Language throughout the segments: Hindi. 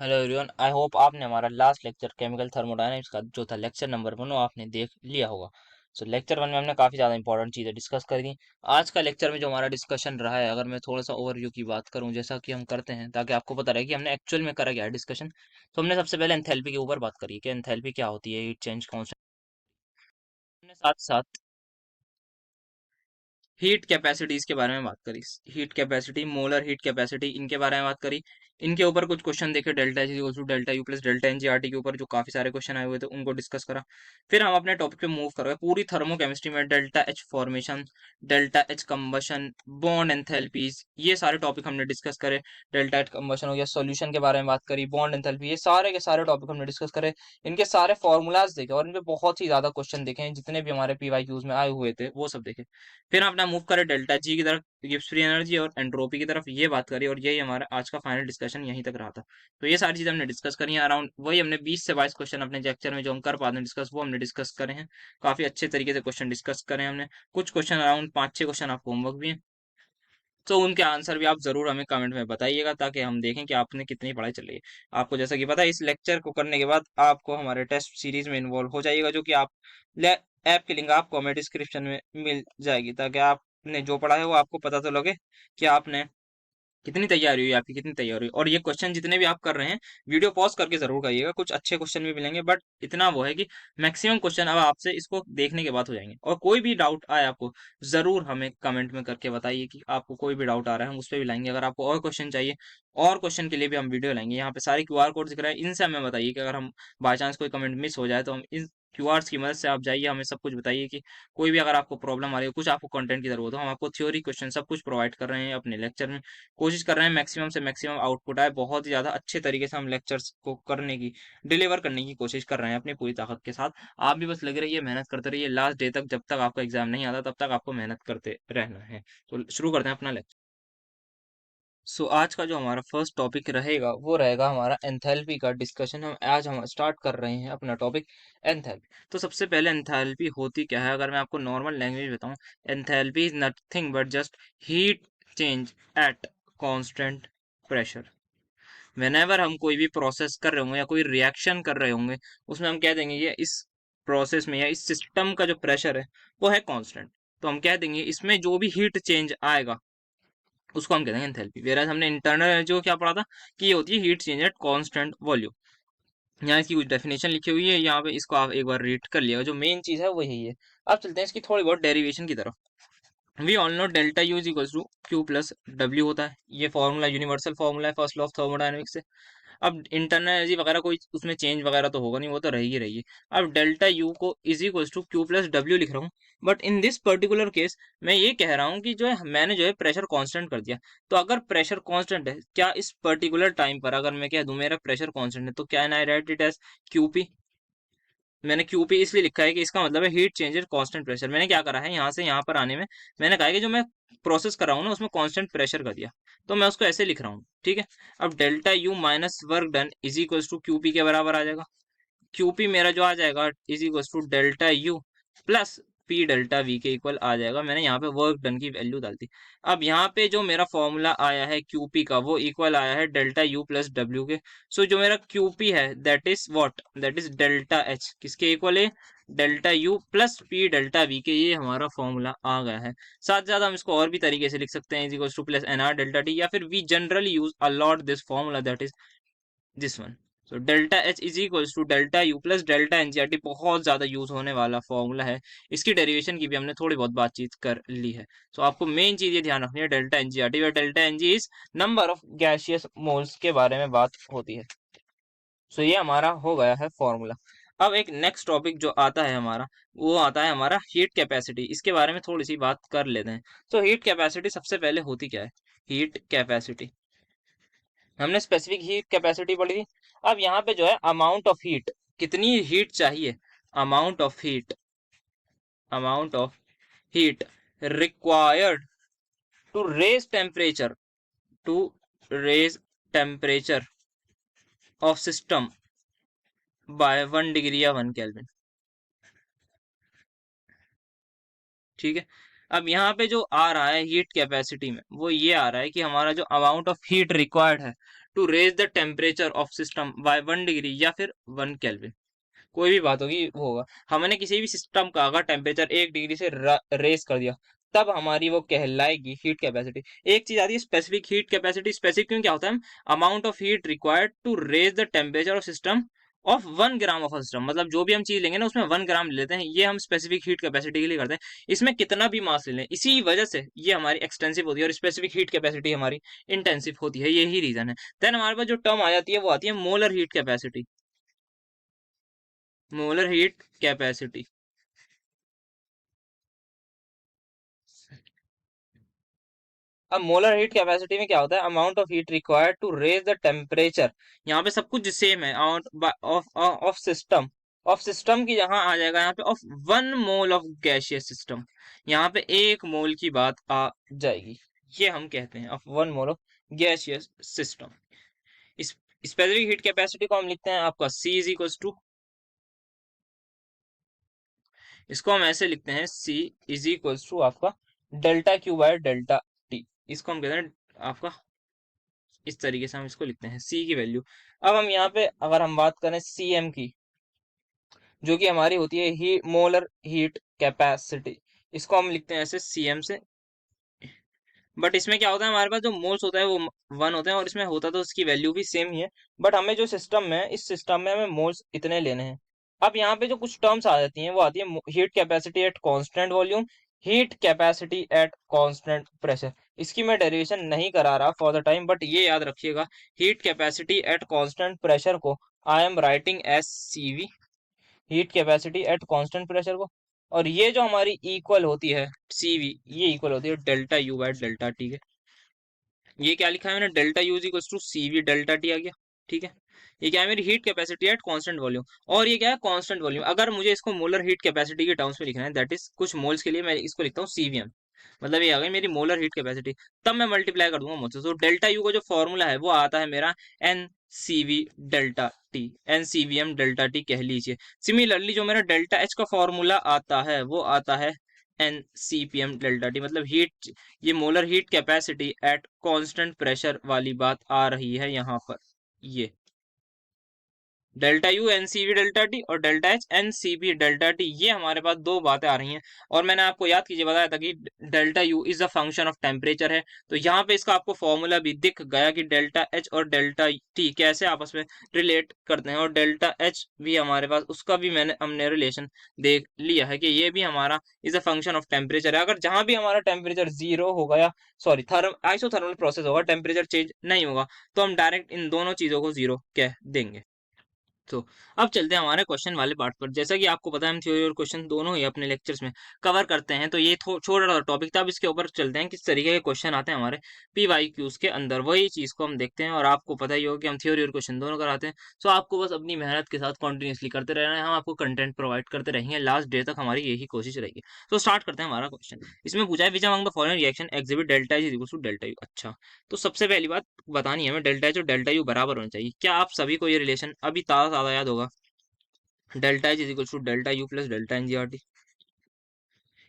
हेलो एवरीवन, आई होप आपने हमारा लास्ट लेक्चर केमिकल थर्मोडायनेमिक्स का जो था लेक्चर नंबर 1 वो आपने देख लिया होगा। सो लेक्चर 1 में हमने काफ़ी ज़्यादा इंपॉर्टेंट चीज़ें डिस्कस करी थी। आज का लेक्चर में जो हमारा डिस्कशन रहा है, अगर मैं थोड़ा सा ओवरव्यू की बात करूं जैसा कि हम करते हैं ताकि आपको पता रहे कि हमने एक्चुअल में करा क्या है डिस्कशन। तो हमने सबसे पहले एंथैल्पी के ऊपर बात करी कि एंथैल्पी क्या होती है, हीट चेंज कॉन्स्टेंट। हमने साथ साथ हीट कैपेसिटीज के बारे में बात करी, heat capacity, molar heat capacity, इनके बारे में बात करी। इनके ऊपर कुछ क्वेश्चन देखे, delta H equal to delta U plus delta NGRT के ऊपर जो काफी सारे क्वेश्चन आए हुए थे उनको डिस्कस करा। फिर हम अपने टॉपिक पे मूव कर गए पूरी थर्मोकेमिस्ट्री में, delta H formation, delta H combustion, bond enthalpies, ये सारे टॉपिक हमने डिस्कस करे। डेल्टा एच कंबशन हो गया, सॉल्यूशन के बारे में बात करी, बॉन्ड एंथैल्पी, ये सारे के सारे टॉपिक हमने डिस्कस करे। इनके सारे फॉर्मूलाज देखे और इनपे बहुत ही ज्यादा क्वेश्चन देखे हैं, जितने भी हमारे पीवाईक्यूज में आए हुए थे वो सब देखे। फिर अपना मूव करें डेल्टा जी की तरफ, गिब्स फ्री एनर्जी और एंट्रोपी की तरफ, ये बात करी और यही हमारा आज का फाइनल डिस्कशन यहीं तक रहा था। तो ये सारी चीजें हमने डिस्कस करी हैं। अराउंड वही हमने 20 से 22 क्वेश्चन अपने लेक्चर में जो हम कर पाते हैं डिस्कस, वो हमने डिस्कस करे हैं। काफी अच्छे तरीके से क्वेश्चन डिस्कस करे हैं हमने। कुछ क्वेश्चन अराउंड 5-6 क्वेश्चन आपको होमवर्क भी है, तो उनके आंसर भी आप जरूर हमें कमेंट में बताइएगा ताकि हम देखें कि आपने कितनी पढ़ाई चल रही है। आपको जैसा कि पता है, इस लेक्चर को करने के बाद आपको हमारे टेस्ट सीरीज में इन्वॉल्व हो जाइएगा, जो कि आप ऐप की लिंक आपको हमें डिस्क्रिप्शन में मिल जाएगी, ताकि आपने जो पढ़ा है वो आपको पता तो लगे कि आपने कितनी तैयारी हुई, आपकी कितनी तैयारी हुई। और ये क्वेश्चन जितने भी आप कर रहे हैं, वीडियो पॉज करके जरूर करिएगा, कुछ अच्छे क्वेश्चन भी मिलेंगे, बट इतना वो है कि मैक्सिमम क्वेश्चन अब आपसे इसको देखने के बाद हो जाएंगे। और कोई भी डाउट आए आपको, जरूर हमें कमेंट में करके बताइए कि आपको कोई भी डाउट आ रहा है, हम उस पर भी लाएंगे। अगर आपको और क्वेश्चन चाहिए, और क्वेश्चन के लिए भी हम वीडियो लाएंगे। यहाँ पे सारे क्यूआर कोड दिख रहा है, इनसे हमें बताइए कि अगर हम बाई चांस कोई कमेंट मिस हो जाए तो हम इन क्यूआर्स की मदद से आप जाइए, हमें सब कुछ बताइए कि कोई भी अगर आपको प्रॉब्लम आ रही है, कुछ आपको कंटेंट की जरूरत हो, हम आपको थ्योरी क्वेश्चन सब कुछ प्रोवाइड कर रहे हैं अपने लेक्चर में। कोशिश कर रहे हैं मैक्सिमम से मैक्सिमम आउटपुट आए, बहुत ही ज़्यादा अच्छे तरीके से हम लेक्चर्स को करने की, डिलीवर करने की कोशिश कर रहे हैं अपनी पूरी ताकत के साथ। आप भी बस लगे रहिए, मेहनत करते रहिए, लास्ट डे तक, जब तक आपका एग्जाम नहीं आता तब तक आपको मेहनत करते रहना है। तो शुरू करते हैं अपना लेक्चर। सो आज का जो हमारा फर्स्ट टॉपिक रहेगा वो रहेगा हमारा एंथैल्पी का डिस्कशन। हम स्टार्ट कर रहे हैं अपना टॉपिक एंथैल्पी। तो सबसे पहले एंथैल्पी होती क्या है, अगर मैं आपको नॉर्मल लैंग्वेज बताऊं, enthalpy is nothing but just heat change eight constant pressure. Whenever हम कोई भी प्रोसेस कर रहे होंगे या कोई रिएक्शन कर रहे होंगे, उसमें हम कह देंगे ये इस प्रोसेस में या इस सिस्टम का जो प्रेशर है वो है कांस्टेंट, तो हम कह देंगे इसमें जो भी हीट चेंज आएगा उसको हम कहते हैं एंथैल्पी। वेराज हमने इंटरनल एनर्जी को क्या पढ़ा था कि ये होती है heat change eight constant volume. यहाँ इसकी कुछ डेफिनेशन लिखी हुई है, यहाँ पे इसको आप एक बार रीड कर लिएगा, जो मेन चीज है वो यही है। अब चलते हैं इसकी थोड़ी बहुत डेरिवेशन की तरफ। We all know delta U is equal to Q plus W होता है, ये फॉर्मूला यूनिवर्सल फॉर्मूला है फर्स्ट लॉ ऑफ थर्मोडायनेमिक्स से। अब इंटरनल एनर्जी वगैरह कोई उसमें चेंज वगैरह तो होगा नहीं, वो तो रही है। अब डेल्टा यू को is equal to Q plus W लिख रहा हूँ, but in this particular case मैं ये कह रहा हूँ कि जो है मैंने जो है प्रेशर कांस्टेंट कर दिया। तो अगर प्रेशर कांस्टेंट है, क्या इस पर्टिकुलर टाइम पर अगर मैं कह दूं मेरा प्रेशर कांस्टेंट है, तो can I write it as QP. मैंने क्यूपी इसलिए लिखा है कि इसका मतलब है हीट चेंजेस कांस्टेंट प्रेशर। मैंने क्या करा है, यहाँ से यहाँ पर आने में मैंने कहा है कि जो मैं प्रोसेस कर रहा हूँ ना उसमें कांस्टेंट प्रेशर कर दिया, तो मैं उसको ऐसे लिख रहा हूँ, ठीक है। अब delta U minus work done is equals to QP के बराबर आ जाएगा। क्यूपी मेरा जो आ जाएगा is equals to delta U plus P delta V के इक्वल आ जाएगा। मैंने यहाँ पे वर्क डन की वैल्यू डाल दी। अब यहाँ पे जो मेरा फॉर्मूला आया है क्यूपी का, वो इक्वल आया है डेल्टा यू प्लस डब्ल्यू के। सो जो मेरा क्यूपी है that is what, that is delta H, किसके इक्वल है, delta U plus P delta V के। ये हमारा फॉर्मूला आ गया है। साथ साथ हम इसको और भी तरीके से लिख सकते हैं, is equal to plus N R delta T, या फिर we generally use a lot this formula that is this one. So delta H is equals to delta U plus delta NCRT, बहुत ज्यादा यूज होने वाला फॉर्मूला है। इसकी डेरिवेशन की भी हमने थोड़ी बहुत बातचीत कर ली है। सो आपको मेन चीज ये ध्यान रखनी है, डेल्टा एनसीआरटी और delta NG is number of gaseous moles के बारे में बात होती है। सो ये हमारा हो गया है फॉर्मूला। अब एक नेक्स्ट टॉपिक जो आता है हमारा, वो आता है हमारा हीट कैपेसिटी। इसके बारे में थोड़ी सी बात कर लेते हैं। तो हीट कैपेसिटी सबसे पहले होती क्या है, हीट कैपेसिटी हमने स्पेसिफिक हीट कैपेसिटी पढ़ी थी। अब यहाँ पे जो है अमाउंट ऑफ हीट, कितनी हीट चाहिए, amount of heat, amount of heat required to raise temperature, to raise temperature of system by 1 degree या 1 केल्विन, ठीक है। अब यहाँ पे जो आ रहा है हीट कैपेसिटी में, वो ये आ रहा है कि हमारा जो अमाउंट ऑफ हीट रिक्वायर्ड है to raise the temperature of system by 1 degree या फिर 1 केल्विन। कोई भी बात होगी वो होगा। हमने किसी भी सिस्टम का अगर टेम्परेचर 1 डिग्री से रेस कर दिया तब हमारी वो कहलाएगी हीट कैपेसिटी। एक चीज आती है स्पेसिफिक हीट कैपेसिटी। स्पेसिफिक क्यों क्या होता है? Amount of heat required to raise the temperature of system of 1 gram of system. मतलब जो भी हम चीज लेंगे ना उसमें 1 ग्राम ले लेते हैं, ये हम स्पेसिफिक हीट कैपेसिटी के लिए करते हैं। इसमें कितना भी मास ले लें, इसी वजह से ये हमारी एक्सटेंसिव होती है और स्पेसिफिक हीट कैपेसिटी हमारी इंटेंसिव होती है, यही रीजन है। देन हमारे पास जो टर्म आ जाती है वो आती है molar heat capacity. Molar heat capacity. अब मोलर हीट कैपेसिटी में क्या होता है? Amount of heat required to raise the temperature. यहाँ पे सब कुछ सेम है। ऑफ सिस्टम, ऑफ सिस्टम की जहां आ जाएगा यहाँ पे of 1 mole of gaseous system, यहाँ पे 1 मोल की बात आ जाएगी। ये हम कहते हैं of 1 mole of gaseous system. इस स्पेसिफिक हीट कैपेसिटी को हम लिखते हैं आपका C इज इक्वल टू, इसको हम ऐसे लिखते हैं C इज इक्वल टू आपका delta Q bye delta T। इसको हम कहते हैं आपका, इस तरीके से हम इसको लिखते हैं C की वैल्यू। अब हम यहाँ पे अगर हम बात करें Cm की, जो कि हमारी होती है मोलर हीट कैपेसिटी, इसको हम लिखते हैं ऐसे Cm से। बट इसमें क्या होता है, हमारे पास जो मोल्स होता है वो 1 होते हैं और इसमें होता तो उसकी वैल्यू भी सेम ही है। बट हमें जो सिस्टम में, इस सिस्टम में हमें मोल्स इतने लेने हैं। अब यहाँ पे जो कुछ टर्म्स आ जाती हैं वो आती है heat capacity at constant volume, heat capacity at constant pressure. इसकी मैं डेरिवेशन नहीं करा रहा फॉर द टाइम, बट ये याद रखिएगा heat capacity at constant pressure को I am writing as CV, heat capacity at constant pressure को। और ये जो हमारी इक्वल होती है CV, ये इक्वल होती है delta U by delta T के। ये क्या लिखा है मैंने? Delta U is equal to CV delta T आ गया। ठीक है, ये क्या है? मेरी heat capacity at constant volume. और ये क्या है? Constant volume. अगर मुझे इसको मोलर हीट कैपेसिटी के टर्म्स में लिखना है, दैट इज कुछ मोल्स के लिए मैं इसको लिखता हूँ CVM। मतलब ये आ गई मेरी मोलर हीट कैपेसिटी। तब मैं मल्टीप्लाई कर दूंगा मुझसे, तो डेल्टा U का जो फॉर्मूला है वो आता है मेरा NCV delta T, NCVM delta T कह लीजिए। सिमिलरली जो मेरा डेल्टा H का फॉर्मूला आता है वो आता है NCPM डेल्टा T। मतलब हीट, ये molar heat capacity at constant pressure वाली बात आ रही है यहाँ पर। ये delta U NCV delta T और delta H NCP delta T, ये हमारे पास दो बातें आ रही हैं। और मैंने आपको याद कीजिए बताया था कि delta U is a function of temperature है। तो यहाँ पे इसका आपको फॉर्मूला भी दिख गया कि डेल्टा H और डेल्टा T कैसे आपस में रिलेट करते हैं। और डेल्टा H भी हमारे पास, उसका भी हमने रिलेशन देख लिया है कि ये भी हमारा is a function of temperature है। अगर जहां भी हमारा टेम्परेचर 0 होगा, या सॉरी आइसोथर्मल प्रोसेस होगा, टेम्परेचर चेंज नहीं होगा, तो हम डायरेक्ट इन दोनों चीजों को 0 कह देंगे। तो अब चलते हैं हमारे क्वेश्चन वाले पार्ट पर। जैसा कि आपको पता है हम थ्योरी और क्वेश्चन दोनों ही अपने लेक्चर्स में कवर करते हैं, तो ये छोटा सा टॉपिक था। अब इसके ऊपर चलते हैं किस तरीके के क्वेश्चन आते हैं हमारे PYQs के अंदर, वही चीज को हम देखते हैं। और आपको पता ही होगा कि हम थ्योरी और क्वेश्चन दोनों कराते हैं। सो आपको बस अपनी मेहनत के साथ कंटिन्यूसली करते रहना है, हम आपको कंटेंट प्रोवाइड करते रहेंगे, लास्ट डे तक हमारी यही कोशिश रहेगी। तो स्टार्ट करते हैं हमारा क्वेश्चन। इसमें पूछा है which among the following reaction exhibit delta is equal to delta U. अच्छा, तो सबसे पहली बात बतानी है हमें, डेल्टा एच और डेल्टा यू बराबर होना चाहिए। क्या आप सभी को ये रिलेशन अभी ताज़ा ताज़ा याद होगा? Delta H is equal to delta U plus delta NGRT।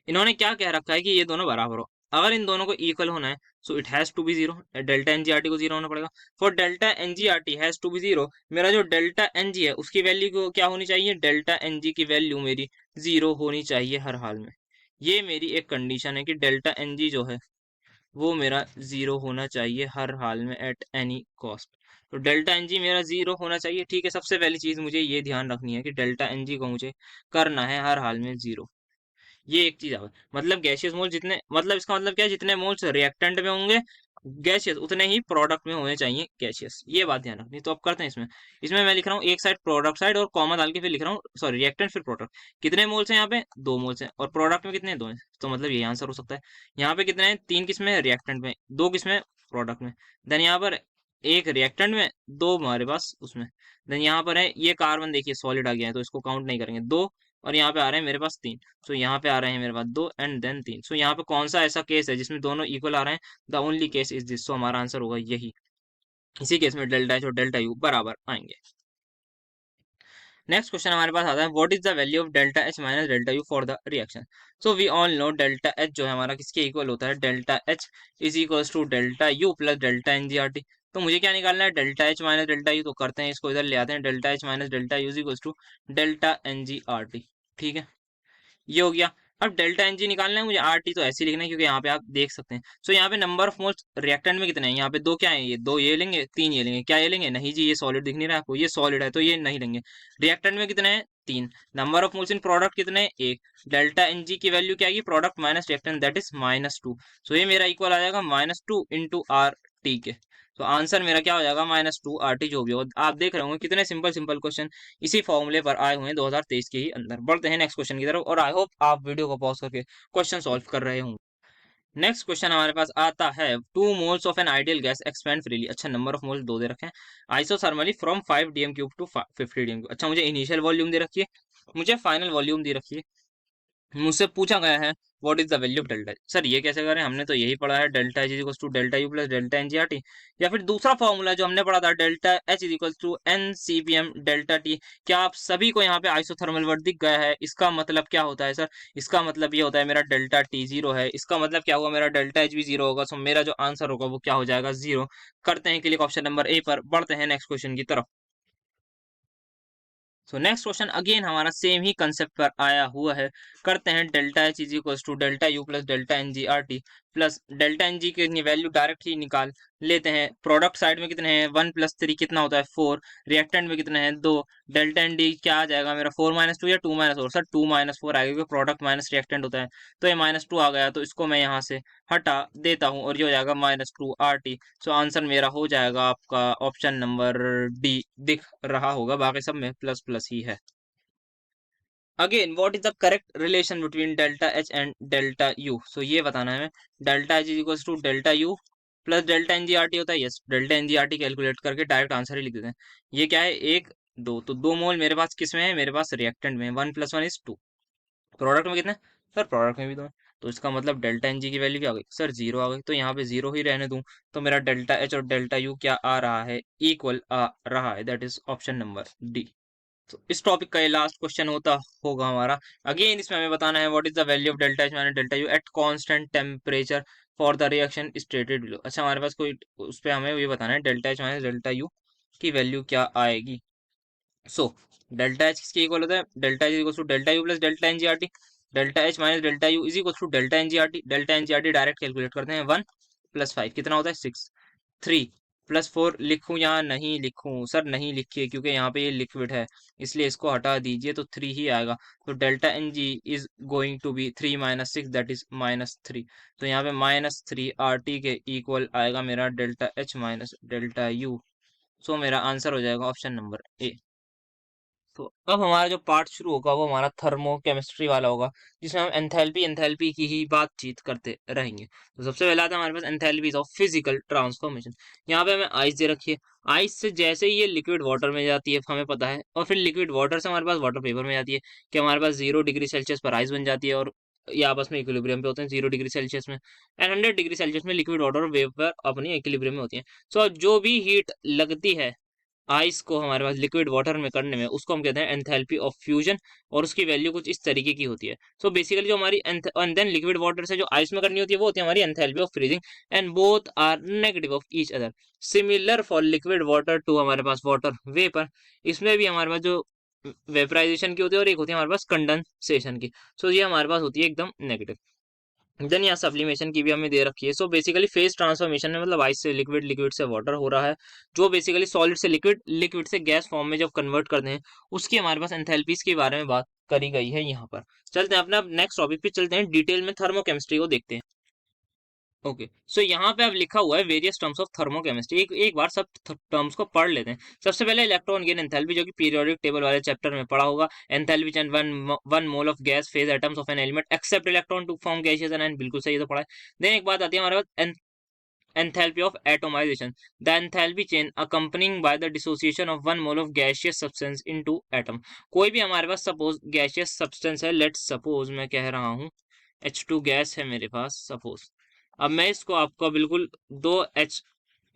इन्होंने क्या कह रखा है कि ये दोनों बराबर हो। अगर इन दोनों को इक्वल होना है so it has to be 0। Delta NGRT को 0 होना पड़ेगा। For delta NGRT has to be 0, मेरा जो डेल्टा NG है उसकी वैल्यू को क्या होनी चाहिए? डेल्टा NG की वैल्यू मेरी 0 होनी चाहिए हर हाल में। ये मेरी एक कंडीशन है कि डेल्टा NG जो है वो मेरा 0 होना चाहिए हर हाल में, एट एनी कॉस्ट। तो डेल्टा NG मेरा 0 होना चाहिए। ठीक है, सबसे पहली चीज मुझे ये ध्यान रखनी है कि डेल्टा NG को मुझे करना है हर हाल में 0। ये एक चीज है। मतलब गैसियस मोल जितने, मतलब इसका मतलब क्या है, जितने मोल्स रिएक्टेंट में होंगे गैसियस, उतने ही प्रोडक्ट में होने चाहिए गैसियस। ये बात ध्यान रखनी। तो अब करते हैं इसमें। इसमें मैं लिख रहा हूँ एक साइड प्रोडक्ट साइड और कॉमा डाल के फिर लिख रहा हूँ, सॉरी, रिएक्टेंट फिर प्रोडक्ट। कितने मोल्स हैं यहाँ पे? 2 मोल्स हैं। और प्रोडक्ट में कितने हैं? 2 हैं। तो मतलब ये आंसर हो सकता है। यहाँ पे कितने हैं? 3 किसमें? रिएक्टेंट में। 2 किसमें? प्रोडक्ट में। देन यहाँ पर एक रिएक्टेंट में, 2 हमारे पास उसमें। देन यहाँ पर है ये कार्बन, देखिए सॉलिड आ गया है तो इसको काउंट नहीं करेंगे, 2। और यहाँ पे आ रहे हैं मेरे पास 3। सो यहाँ पे आ रहे हैं मेरे पास 2 एंड देन 3। सो यहाँ पे कौन सा ऐसा केस है जिसमें दोनों इक्वल आ रहे हैं? The only case is this. So हमारा आंसर होगा यही। इसी केस में डेल्टा एच और डेल्टा यू बराबर आएंगे। नेक्स्ट क्वेश्चन हमारे पास आता है what is the value of delta H minus delta U for the reaction. So we all know delta H जो है हमारा किसके इक्वल होता है? Delta H is equal to delta U plus delta NGRT। तो मुझे क्या निकालना है, delta H minus delta U. तो करते हैं, इसको इधर ले आते हैं, delta H minus delta U equals to delta N G R T. ठीक है, ये हो गया। अब डेल्टा एन जी निकालना है मुझे, आर टी तो ऐसे ही लिखना है क्योंकि यहाँ पे आप देख सकते हैं। सो यहाँ पे नंबर ऑफ मोल्स रिएक्टेंट में कितने हैं, यहाँ पे दो क्या है, ये दो ये लेंगे, तीन ये लेंगे, क्या ये लेंगे, नहीं जी ये सॉलिड दिख नहीं रहा है आपको, ये सॉलिड है तो ये नहीं लेंगे। रिएक्टेंट में कितने हैं, तीन। Number of moles in product कितने हैं, एक। डेल्टा एन जी की वैल्यू क्या आएगी, product minus reactant, that is -2। सो ये मेरा इक्वल आ जाएगा -2 इंटू आर टी के। तो आंसर मेरा क्या हो जाएगा, -2 आर टी, जो भी हो। आप देख रहे होंगे कितने सिंपल सिंपल क्वेश्चन इसी फॉर्मूले पर आए हुए हैं 2023 के ही अंदर। बढ़ते हैं नेक्स्ट क्वेश्चन की तरफ, और आई होप आप वीडियो को पॉज करके क्वेश्चन सॉल्व कर रहे होंगे। नेक्स्ट क्वेश्चन हमारे पास आता है, 2 moles of an ideal gas expand freely. अच्छा, नंबर ऑफ मोल्स दो दे रखे हैं, isothermally from 5 DM cube two 50 DM cube. अच्छा, मुझे इनिशियल वॉल्यूम दे रखी है, मुझे फाइनल वॉल्यूम दे रखी है, मुझसे पूछा गया है what is the value of delta. Sir ये कैसे करें, हमने तो यही पढ़ा है, delta H equals to delta U plus delta N G R T. या फिर दूसरा फॉर्मूला जो हमने पढ़ा था, delta H equals to N C P M delta T. क्या आप सभी को यहाँ पे आइसोथर्मल वर्ड दिख गया है, इसका मतलब क्या होता है सर, इसका मतलब ये होता है मेरा डेल्टा टी जीरो है, इसका मतलब क्या हुआ, मेरा डेल्टा एच भी जीरो होगा। सो मेरा जो आंसर होगा वो क्या हो जाएगा, जीरो। करते हैं क्लिक ऑप्शन नंबर ए पर, बढ़ते हैं नेक्स्ट क्वेश्चन की तरफ। सो नेक्स्ट क्वेश्चन अगेन हमारा सेम ही कंसेप्ट पर आया हुआ है। करते हैं, delta H is equal to delta U plus delta N G R T plus delta N G की वैल्यू डायरेक्ट ही निकाल लेते हैं। प्रोडक्ट साइड में कितने हैं, 1 + 3 कितना होता है, 4। रिएक्टेंट में कितने हैं, 2। डेल्टा एन डी क्या आ जाएगा मेरा, 4 - 2 या 2 - 4, सर 2 - 4 आएगा क्योंकि प्रोडक्ट माइनस रिएक्टेंट होता है। तो ये -2 आ गया, तो इसको मैं यहाँ से हटा देता हूँ और ये हो जाएगा -2 आर टी। सो आंसर मेरा हो जाएगा आपका ऑप्शन नंबर डी। दिख रहा होगा, बाकी सब में प्लस प्लस ही है। Again what is the correct relation between delta H and delta U. So ये बताना है हमें, delta H is equal to delta U plus delta N G R T होता है। Yes, delta N G R T calculate करके डायरेक्ट आंसर ही लिख देते हैं। ये क्या है, एक दो, तो 2 मोल मेरे पास किस में है, मेरे पास रिएक्टेंट में। 1 + 1 = 2। प्रोडक्ट में कितने, सर प्रोडक्ट में भी 2 है। तो इसका मतलब डेल्टा एन जी की वैल्यू क्या आ गई, सर जीरो आ गई। तो यहाँ पे जीरो ही रहने दूं, तो मेरा डेल्टा एच और डेल्टा यू क्या आ रहा है, इक्वल आ रहा है, that is option number D. तो इस टॉपिक का ये लास्ट क्वेश्चन होता होगा हमारा। अगेन इसमें हमें बताना है what is the value of delta H minus delta you at constant temperature for the reaction stated below. अच्छा, हमारे पास कोई उस पे हमें ये बताना है, delta H minus delta U की वैल्यू क्या आएगी। सो डेल्टा एच किसके इक्वल होता है, delta H equal to delta U plus delta N G R T. Delta H minus delta U is equal to delta N G R T. Delta N G R T direct calculate करते हैं, 1 + 5 कितना होता है, 6। 3 + 4 लिखूं या नहीं लिखूं, सर नहीं लिखिए क्योंकि यहाँ पे ये लिक्विड है, इसलिए इसको हटा दीजिए, तो 3 ही आएगा। तो delta N G is going to be 3 - 6, that is -3। तो यहाँ पे -3 आर टी के इक्वल आएगा मेरा delta H minus delta U. So मेरा आंसर हो जाएगा ऑप्शन नंबर ए। तो अब हमारा जो पार्ट शुरू होगा वो हमारा थर्मो केमिस्ट्री वाला होगा, जिसमें हम एंथैल्पी एंथैल्पी की ही बातचीत करते रहेंगे। तो सबसे पहले आता है हमारे पास एंथैल्पीज ऑफ फिजिकल ट्रांसफॉर्मेशन। यहाँ पे हमें आइस दे रखी है, आइस से जैसे ही ये लिक्विड वाटर में जाती है हमें पता है, और फिर लिक्विड वाटर से हमारे पास वाटर पेपर में जाती है, कि हमारे पास 0 डिग्री सेल्सियस पर आइस बन जाती है, और ये आपस में इक्विलिब्रियम पे होते हैं 0 डिग्री सेल्सियस में, एंड 100 डिग्री सेल्सियस में लिक्विड वाटर और वेपर अपनी इक्विलिब्रियम में होती है। सो जो भी हीट लगती है आइस को हमारे पास लिक्विड वाटर में करने में, उसको हम कहते हैं एंथैल्पी ऑफ फ्यूजन, और उसकी वैल्यू कुछ इस तरीके की होती है। सो बेसिकली जो हमारी एंड देन लिक्विड वाटर से जो आइस में करनी होती है वो होती है हमारी enthalpy of freezing, and both are negative of each other. Similar for liquid water to हमारे पास वाटर वेपर, इसमें भी हमारे पास जो वेपराइजेशन की होती है और एक होती है हमारे पास कंडेंसेशन की। सो ये हमारे पास होती है एकदम नेगेटिव। देन यहाँ सब्लिमेशन की भी हमें दे रखी है। सो बेसिकली फेज ट्रांसफॉर्मेशन में मतलब आइस से लिक्विड, लिक्विड से वाटर हो रहा है, जो बेसिकली सॉलिड से लिक्विड, लिक्विड से गैस फॉर्म में जब कन्वर्ट करते हैं, उसकी हमारे पास एंथैल्पीज के बारे में बात करी गई है यहाँ पर। चलते हैं अपना नेक्स्ट टॉपिक पे, चलते हैं डिटेल में थर्मोकेमिस्ट्री को देखते हैं। ओके, सो यहाँ पे अब लिखा हुआ है वेरियस टर्म्स ऑफ थर्मोकेमिस्ट्री। एक बार सब टर्म्स को पढ़ लेते हैं। सबसे पहले इलेक्ट्रॉन गेन एंथैल्पी, जो कि पीरियोडिक टेबल वाले चैप्टर में पढ़ा होगा। Enthalpy change one mole of gas phase atoms of an element accept electron to form gaseous and, बिल्कुल सही, ये तो पढ़ा है। देन एक बात आती है हमारे पास enthalpy of atomization, the enthalpy chain accompanying by the dissociation of one mole of gaseous substance into atom। कोई भी हमारे पास सपोज गैसियस सब्सटेंस है, लेट्स सपोज मैं कह रहा हूँ H2 गैस है मेरे पास सपोज। अब मैं इसको आपको बिल्कुल दो H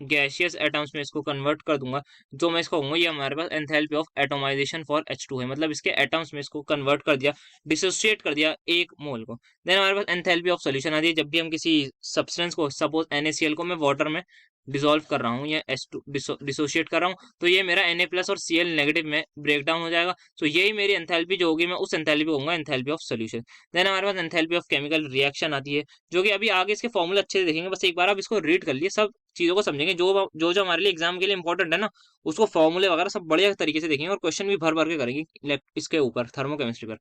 गैसियस एटम्स में इसको कन्वर्ट कर दूंगा, जो मैं इसको कहूंगा ये हमारे पास enthalpy of atomisation for H2 है, मतलब इसके एटम्स में इसको कन्वर्ट कर दिया, डिसोसिएट कर दिया एक मोल को। देन हमारे पास एंथैल्पी ऑफ सॉल्यूशन आती है, जब भी हम किसी सब्सटेंस को, सपोज NaCl को मैं वाटर में डिसॉल्व कर रहा हूँ या H2 डिसोशिएट कर रहा हूँ, तो ये मेरा Na+ और Cl नेगेटिव में ब्रेक डाउन हो जाएगा। तो यही मेरी एंथैल्पी जो होगी, मैं उस एंथैल्पी को कहूंगा एंथैल्पी ऑफ सोल्यूशन। देन हमारे पास एंथैल्पी ऑफ केमिकल रिएक्शन आती है, जो कि अभी आगे इसके फॉर्मूले अच्छे से देखेंगे, बस एक बार आप इसको रीड कर लिए सब चीजों को समझेंगे, जो हमारे लिए एग्जाम के लिए इंपॉर्टेंट है ना, उसको फॉर्मूले वगैरह सब बढ़िया तरीके से देखेंगे और क्वेश्चन भी भर भर के करेंगे इसके ऊपर थर्मोकेमिस्ट्री पर।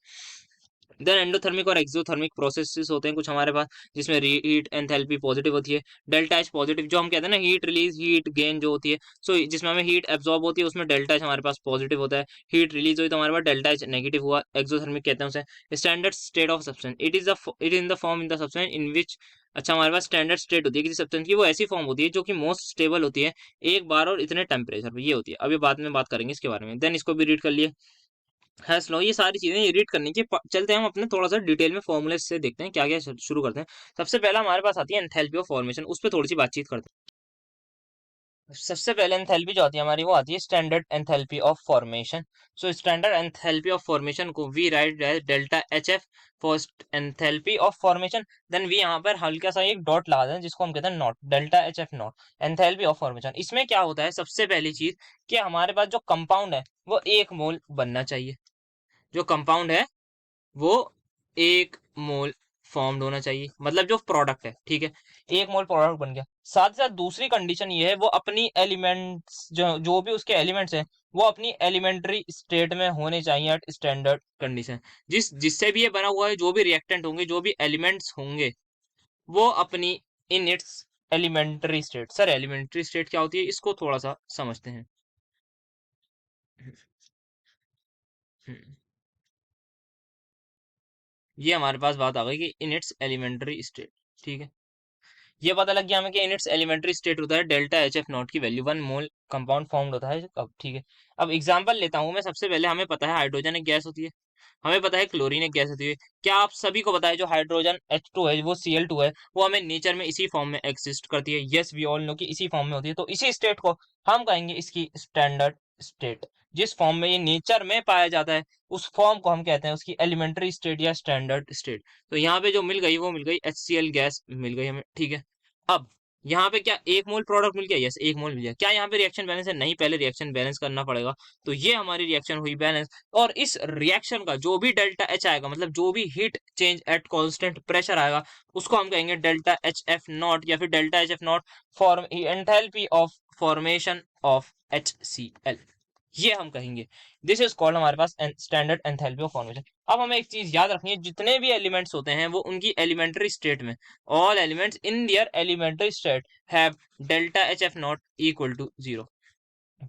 देन एंडोथर्मिक और एक्सोथर्मिक प्रोसेसेस होते हैं कुछ हमारे पास, जिसमें हीट एंथैल्पी पॉजिटिव होती है, डेल्टा एच पॉजिटिव, जो हम कहते हैं ना हीट रिलीज हीट गेन जो होती है, सो जिसमें हमें हीट एब्जॉर्ब होती है, उसमें डेल्टा एच हमारे पास पॉजिटिव होता है। हीट रिलीज हुई तो हमारे पास डेल्टा एच नेगेटिव हुआ, एक्सोथर्मिक कहते हैं उसे। Standard state of substance, it is in the form in the substance in which, अच्छा हमारे पास स्टैंडर्ड स्टेट होती है किसी सब्सटेंस की, वो ऐसी फॉर्म होती है जो कि मोस्ट स्टेबल होती है एक बार और इतने टेम्परेचर पर, ये होती है। अभी बाद में बात करेंगे इसके बारे में। देन इसको भी रीड कर लिए, है स्लो, ये सारी चीजें ये रीड करनी चाहिए। चलते हैं हम अपने थोड़ा सा डिटेल में फॉर्मूले से देखते हैं क्या क्या, शुरू करते हैं। सबसे पहला हमारे पास आती है एंथैल्पी ऑफ फॉर्मेशन, उस पर थोड़ी सी बातचीत करते हैं। सबसे पहले एंथैल्पी जो आती है हमारी, वो आती है standard enthalpy of formation. So standard enthalpy of formation को we write as delta H F, first enthalpy of formation. Then we यहाँ पर हल्का सा एक डॉट लगा दें जिसको हम कहते हैं not, delta H F not, enthalpy of formation. इसमें क्या होता है, सबसे पहली चीज कि हमारे पास जो कंपाउंड है वो 1 मोल बनना चाहिए। जो कंपाउंड है वो 1 मोल फॉर्म्ड होना चाहिए, मतलब जो प्रोडक्ट है, ठीक है, 1 मोल प्रोडक्ट बन गया। साथ ही साथ दूसरी कंडीशन ये है, वो अपनी एलिमेंट्स जो भी उसके एलिमेंट्स हैं, वो अपनी एलिमेंट्री स्टेट में होने चाहिए एट स्टैंडर्ड कंडीशन। जिससे भी ये बना हुआ है, जो भी रिएक्टेंट होंगे, जो भी एलिमेंट्स होंगे, वो अपनी in its elementary state. Sir elementary state क्या होती है, इसको थोड़ा सा समझते हैं। ये हमारे पास बात आ गई कि इन इट्स एलिमेंट्री स्टेट, ठीक है। ये पता लग गया हमें कि इन इट्स एलिमेंट्री स्टेट होता है डेल्टा एच एफ नॉट की वैल्यू 1 मोल कंपाउंड फॉर्म्ड होता है अब, ठीक है। अब एग्जांपल लेता हूं मैं। सबसे पहले हमें पता है हाइड्रोजन एक गैस होती है, हमें पता है क्लोरीन एक गैस होती है। क्या आप सभी को पता है जो हाइड्रोजन H2 है, वो Cl2 है, वो हमें नेचर में इसी फॉर्म में एग्जिस्ट करती है। यस वी ऑल नो कि इसी फॉर्म में होती है। तो इसी स्टेट को हम कहेंगे इसकी स्टैंडर्ड स्टेट। जिस फॉर्म में ये नेचर में पाया जाता है, उस फॉर्म को हम कहते हैं उसकी एलिमेंट्री स्टेट या स्टैंडर्ड स्टेट। तो यहाँ पे जो मिल गई वो मिल गई HCl गैस मिल गई हमें, ठीक है। अब यहाँ पे क्या 1 मोल प्रोडक्ट मिल गया, यस 1 मोल मिल गया। क्या यहाँ पे रिएक्शन बैलेंस है, नहीं, पहले रिएक्शन बैलेंस करना पड़ेगा। तो ये हमारी रिएक्शन हुई बैलेंस, और इस रिएक्शन का जो भी डेल्टा एच आएगा, मतलब जो भी heat change eight constant pressure आएगा, उसको हम कहेंगे डेल्टा एच एफ नॉट या फिर delta H F not form enthalpy of formation of HCl, ये हम कहेंगे। दिस इज कॉल्ड हमारे पास स्टैंडर्ड एंथैल्पी ऑफ फॉर्मेशन। अब हमें एक चीज याद रखनी है, जितने भी एलिमेंट्स होते हैं वो उनकी एलिमेंट्री स्टेट में, all elements in their elementary state have delta H F not equal to 0।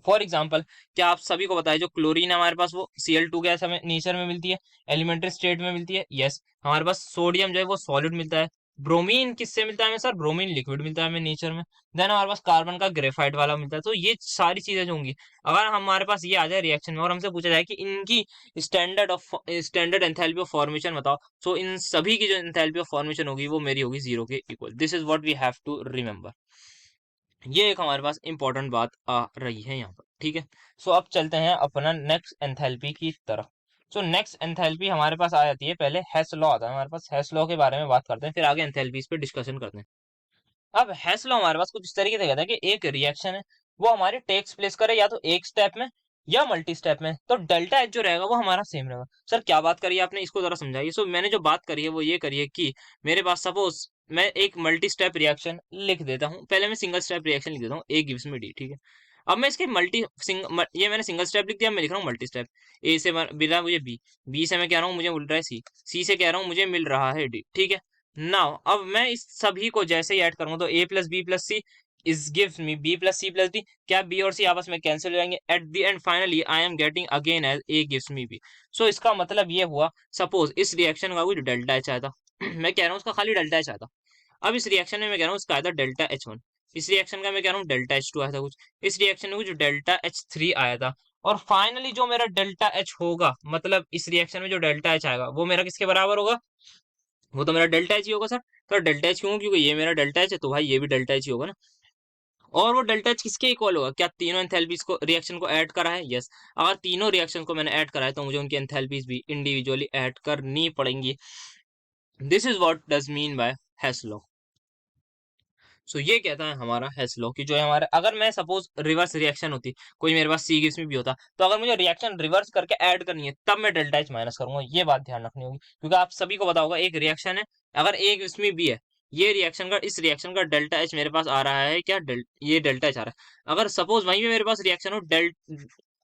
For example, क्या आप सभी को पता है जो क्लोरीन है हमारे पास, वो Cl2 गैस हमें नेचर में मिलती है, एलिमेंट्री स्टेट में मिलती है, यस। हमारे पास सोडियम जो है वो सॉलिड मिलता है। ब्रोमीन किससे मिलता है हमें, सर ब्रोमीन लिक्विड मिलता है हमें नेचर में। देन हमारे पास कार्बन का ग्रेफाइट वाला मिलता है। तो ये सारी चीजें जो होंगी, अगर हमारे पास ये आ जाए रिएक्शन में और हमसे पूछा जाए कि इनकी स्टैंडर्ड एंथैल्पी ऑफ फॉर्मेशन बताओ, तो इन सभी की जो एंथैल्पी ऑफ फॉर्मेशन होगी वो मेरी होगी 0 के equal. This is what we have to remember. ये एक हमारे पास इंपॉर्टेंट बात आ रही है यहाँ पर, ठीक है। सो अब चलते हैं अपना नेक्स्ट एंथैल्पी की तरफ। सो नेक्स्ट एंथैल्पी हमारे पास आ जाती है, पहले हेस लॉ आता है हमारे पास। हेस लॉ के बारे में बात करते हैं, फिर आगे एंथैल्पीज पे डिस्कशन करते हैं। अब हेस लॉ हमारे पास कुछ इस तरीके से कहता है कि एक रिएक्शन है, वो हमारी टेक्स प्लेस करे या तो एक स्टेप में या मल्टी स्टेप में, तो डेल्टा एच जो रहेगा वो हमारा सेम रहेगा। सर क्या बात करी है आपने, इसको जरा समझाइए। सो मैंने जो बात करी है वो ये करी है कि मेरे पास सपोज मैं एक मल्टी स्टेप रिएक्शन लिख देता हूँ, पहले मैं सिंगल स्टेप रिएक्शन लिख देता हूँ, A गिव्स मी D, ठीक है। अब मैं इसके ये मैंने सिंगल स्टेप लिख दिया, मैं लिख रहा हूँ मल्टी स्टेप। ए से मिल रहा है मुझे B से मैं कह रहा हूँ मुझे मिल रहा है C से कह रहा हूँ मुझे मिल रहा है D, ठीक है। नाउ अब मैं इस सभी को जैसे ही ऐड करूंगा, तो A+B+C is gives me B+C+D। क्या B और C आपस में कैंसिल हो जाएंगे, at the end finally I am getting again as A gives me B। So इसका मतलब ये हुआ, सपोज इस रिएक्शन का कोई डेल्टा एच आया था मैं कह रहा हूँ उसका खाली डेल्टा एच आया था। अब इस रिएक्शन में मैं कह रहा हूँ इसका आया था डेल्टा H1, इस रिएक्शन का मैं कह रहा हूँ डेल्टा H2 आया था कुछ, इस रिएक्शन में कुछ डेल्टा H3 आया था, और फाइनली जो मेरा डेल्टा H होगा, मतलब इस रिएक्शन में जो डेल्टा H आएगा वो मेरा किसके बराबर होगा, वो तो मेरा डेल्टा एच ही होगा सर। तो डेल्टा एच क्यों, क्योंकि ये मेरा डेल्टा एच है, तो भाई ये भी डेल्टा एच ही होगा ना। और वो डेल्टा एच किसके इक्वल होगा, क्या तीनों एंथैल्पीज को रिएक्शन को ऐड करा है, यस। अगर तीनों रिएक्शन को मैंने ऐड करा है तो मुझे उनकी एंथैल्पीज भी इंडिविजुअली ऐड करनी पड़ेंगी। This is what does mean by Hess law. So ये कहता है हमारा हेल्स लॉ कि जो है हमारा, अगर मैं सपोज रिवर्स रिएक्शन होती, कोई मेरे पास सी गिव्स में भी होता, तो अगर मुझे रिएक्शन रिवर्स करके ऐड करनी है तब मैं डेल्टा एच माइनस करूंगा। ये बात ध्यान रखनी होगी, क्योंकि आप सभी को पता होगा एक रिएक्शन है, अगर एक इसमें भी है, ये रिएक्शन का, इस रिएक्शन का डेल्टा एच मेरे पास आ रहा है क्या, ये डेल्टा एच आ रहा है। अगर सपोज वहीं पे मेरे पास रिएक्शन हो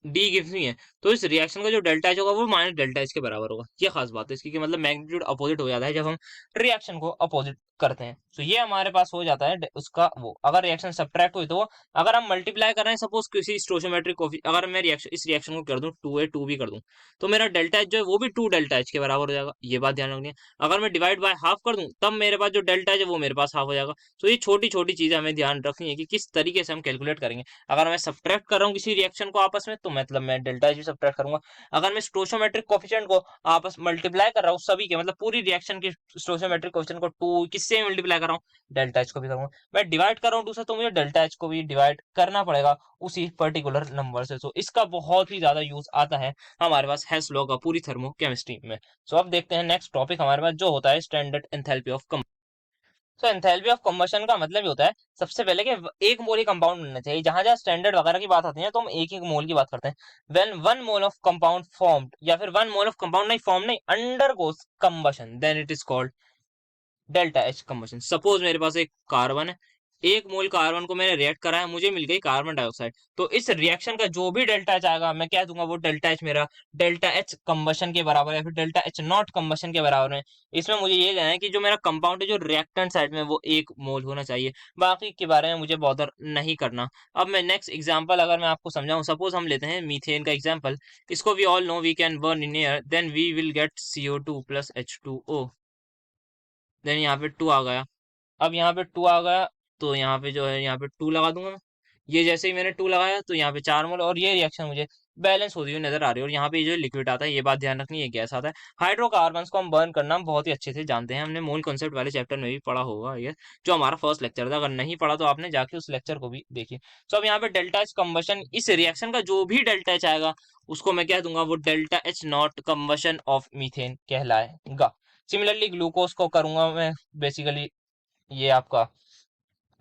डी गिव्स में है, तो इस रिएक्शन का जो डेल्टा एच होगा वो माइनस डेल्टा एच के बराबर होगा। ये खास बात है इसकी, कि मतलब मैग्नीट्यूड अपोजिट हो जाता है जब हम रिएक्शन को अपोजिट करते हैं। तो ये हमारे पास हो जाता है उसका वो, अगर रिएक्शन सब्ट्रैक्ट हुई तो वो, अगर हम मल्टीप्लाई कर रहे हैं सपोज किसी स्टोइकोमेट्रिक अगर मैं रिएक्शन, इस रिएक्शन को कर दूं 2a 2 भी कर दूं, तो मेरा डेल्टा एच जो है वो भी 2 डेल्टा एच के बराबर हो जाएगा। ये बात ध्यान रखनी है। अगर मैं डिवाइड बाय हाफ कर दूं तब मेरे पास जो डेल्टा एच है वो मेरे पास हाफ हो जाएगा। तो ये छोटी छोटी चीजें हमें ध्यान रखनी है कि किस तरीके से हम कैलकुलेट करेंगे। अगर मैं सब्ट्रैक्ट कर रहा हूँ किसी रिएक्शन को आपस में, तो मतलब मैं डेल्टा एच भी सब्ट्रैक्ट करूंगा। अगर मैं स्टोइकोमेट्रिक कोफिशिएंट को आपस मल्टीप्लाई कर रहा हूँ सभी के, मतलब पूरी रिएक्शन की स्टोइकोमेट्रिक कोफिशिएंट को 2 किससे मल्टीप्लाई कर रहा हूँ, डेल्टा एच को भी करूंगा। मैं डिवाइड कर रहा हूँ 2 से, तो मुझे डेल्टा एच को भी डिवाइड करना पड़ेगा उसी पर्टिकुलर नंबर से। तो इसका बहुत ही ज्यादा यूज आता है हमारे पास हेल्स लॉ का पूरी थर्मोकेमिस्ट्री में। सो अब देखते हैं नेक्स्ट टॉपिक हमारे पास जो होता है स्टैंडर्ड एंथैल्पी ऑफ कंबशन। तो एंथैल्पी ऑफ कंबशन का मतलब ये होता है सबसे पहले कि एक मोल ही कंपाउंड बनना चाहिए। जहां जहां स्टैंडर्ड वगैरह की बात आती है तो हम एक एक मोल की बात करते हैं। When one mole of compound formed, या फिर वन मोल ऑफ कंपाउंड नहीं फॉर्म नहीं, undergoes combustion, then it is called delta H combustion. Suppose मेरे पास एक कार्बन है, एक मोल कार्बन को मैंने रिएक्ट करा है, मुझे मिल गई कार्बन डाइऑक्साइड। तो इस रिएक्शन का जो भी डेल्टा एच आएगा मैं कह दूंगा वो डेल्टा एच मेरा डेल्टा एच कंबशन के बराबर है, फिर डेल्टा एच नॉट कंबशन के बराबर है। इसमें मुझे ये लेना है कि जो मेरा कंपाउंड है जो रिएक्टेंट साइड में वो एक मोल होना चाहिए, बाकी के बारे में मुझे बॉदर नहीं करना। अब मैं नेक्स्ट एग्जांपल अगर मैं आपको समझाऊं, सपोज हम लेते हैं मीथेन का एग्जांपल। इसको we all know we can burn in air, then we will get CO2 plus H2O। Then यहाँ पे 2 आ गया। अब यहाँ पे 2 आ गया, तो यहाँ पे जो है यहाँ पे 2 लगा दूंगा मैं। ये जैसे ही मैंने 2 लगाया तो यहाँ पे 4 मोल, और ये रिएक्शन मुझे बैलेंस होती हुई नजर आ रही है। और यहाँ पे जो लिक्विड आता है, ये बात ध्यान रखनी है, गैस आता है। हाइड्रोकार्बन्स को हम बर्न करना हम बहुत ही अच्छे से जानते हैं, हमने मोल कॉन्सेप्ट वाले चैप्टर में भी पढ़ा होगा ये, जो हमारा फर्स्ट लेक्चर था। अगर नहीं पढ़ा तो आपने जाके उस लेक्चर को भी देखिए। तो अब यहाँ पे डेल्टा एच कम्बशन, इस रिएक्शन का जो भी डेल्टा एच आएगा उसको मैं कह दूंगा वो delta H not combustion of methane कहलाएगा। सिमिलरली ग्लूकोज को करूंगा मैं बेसिकली, ये आपका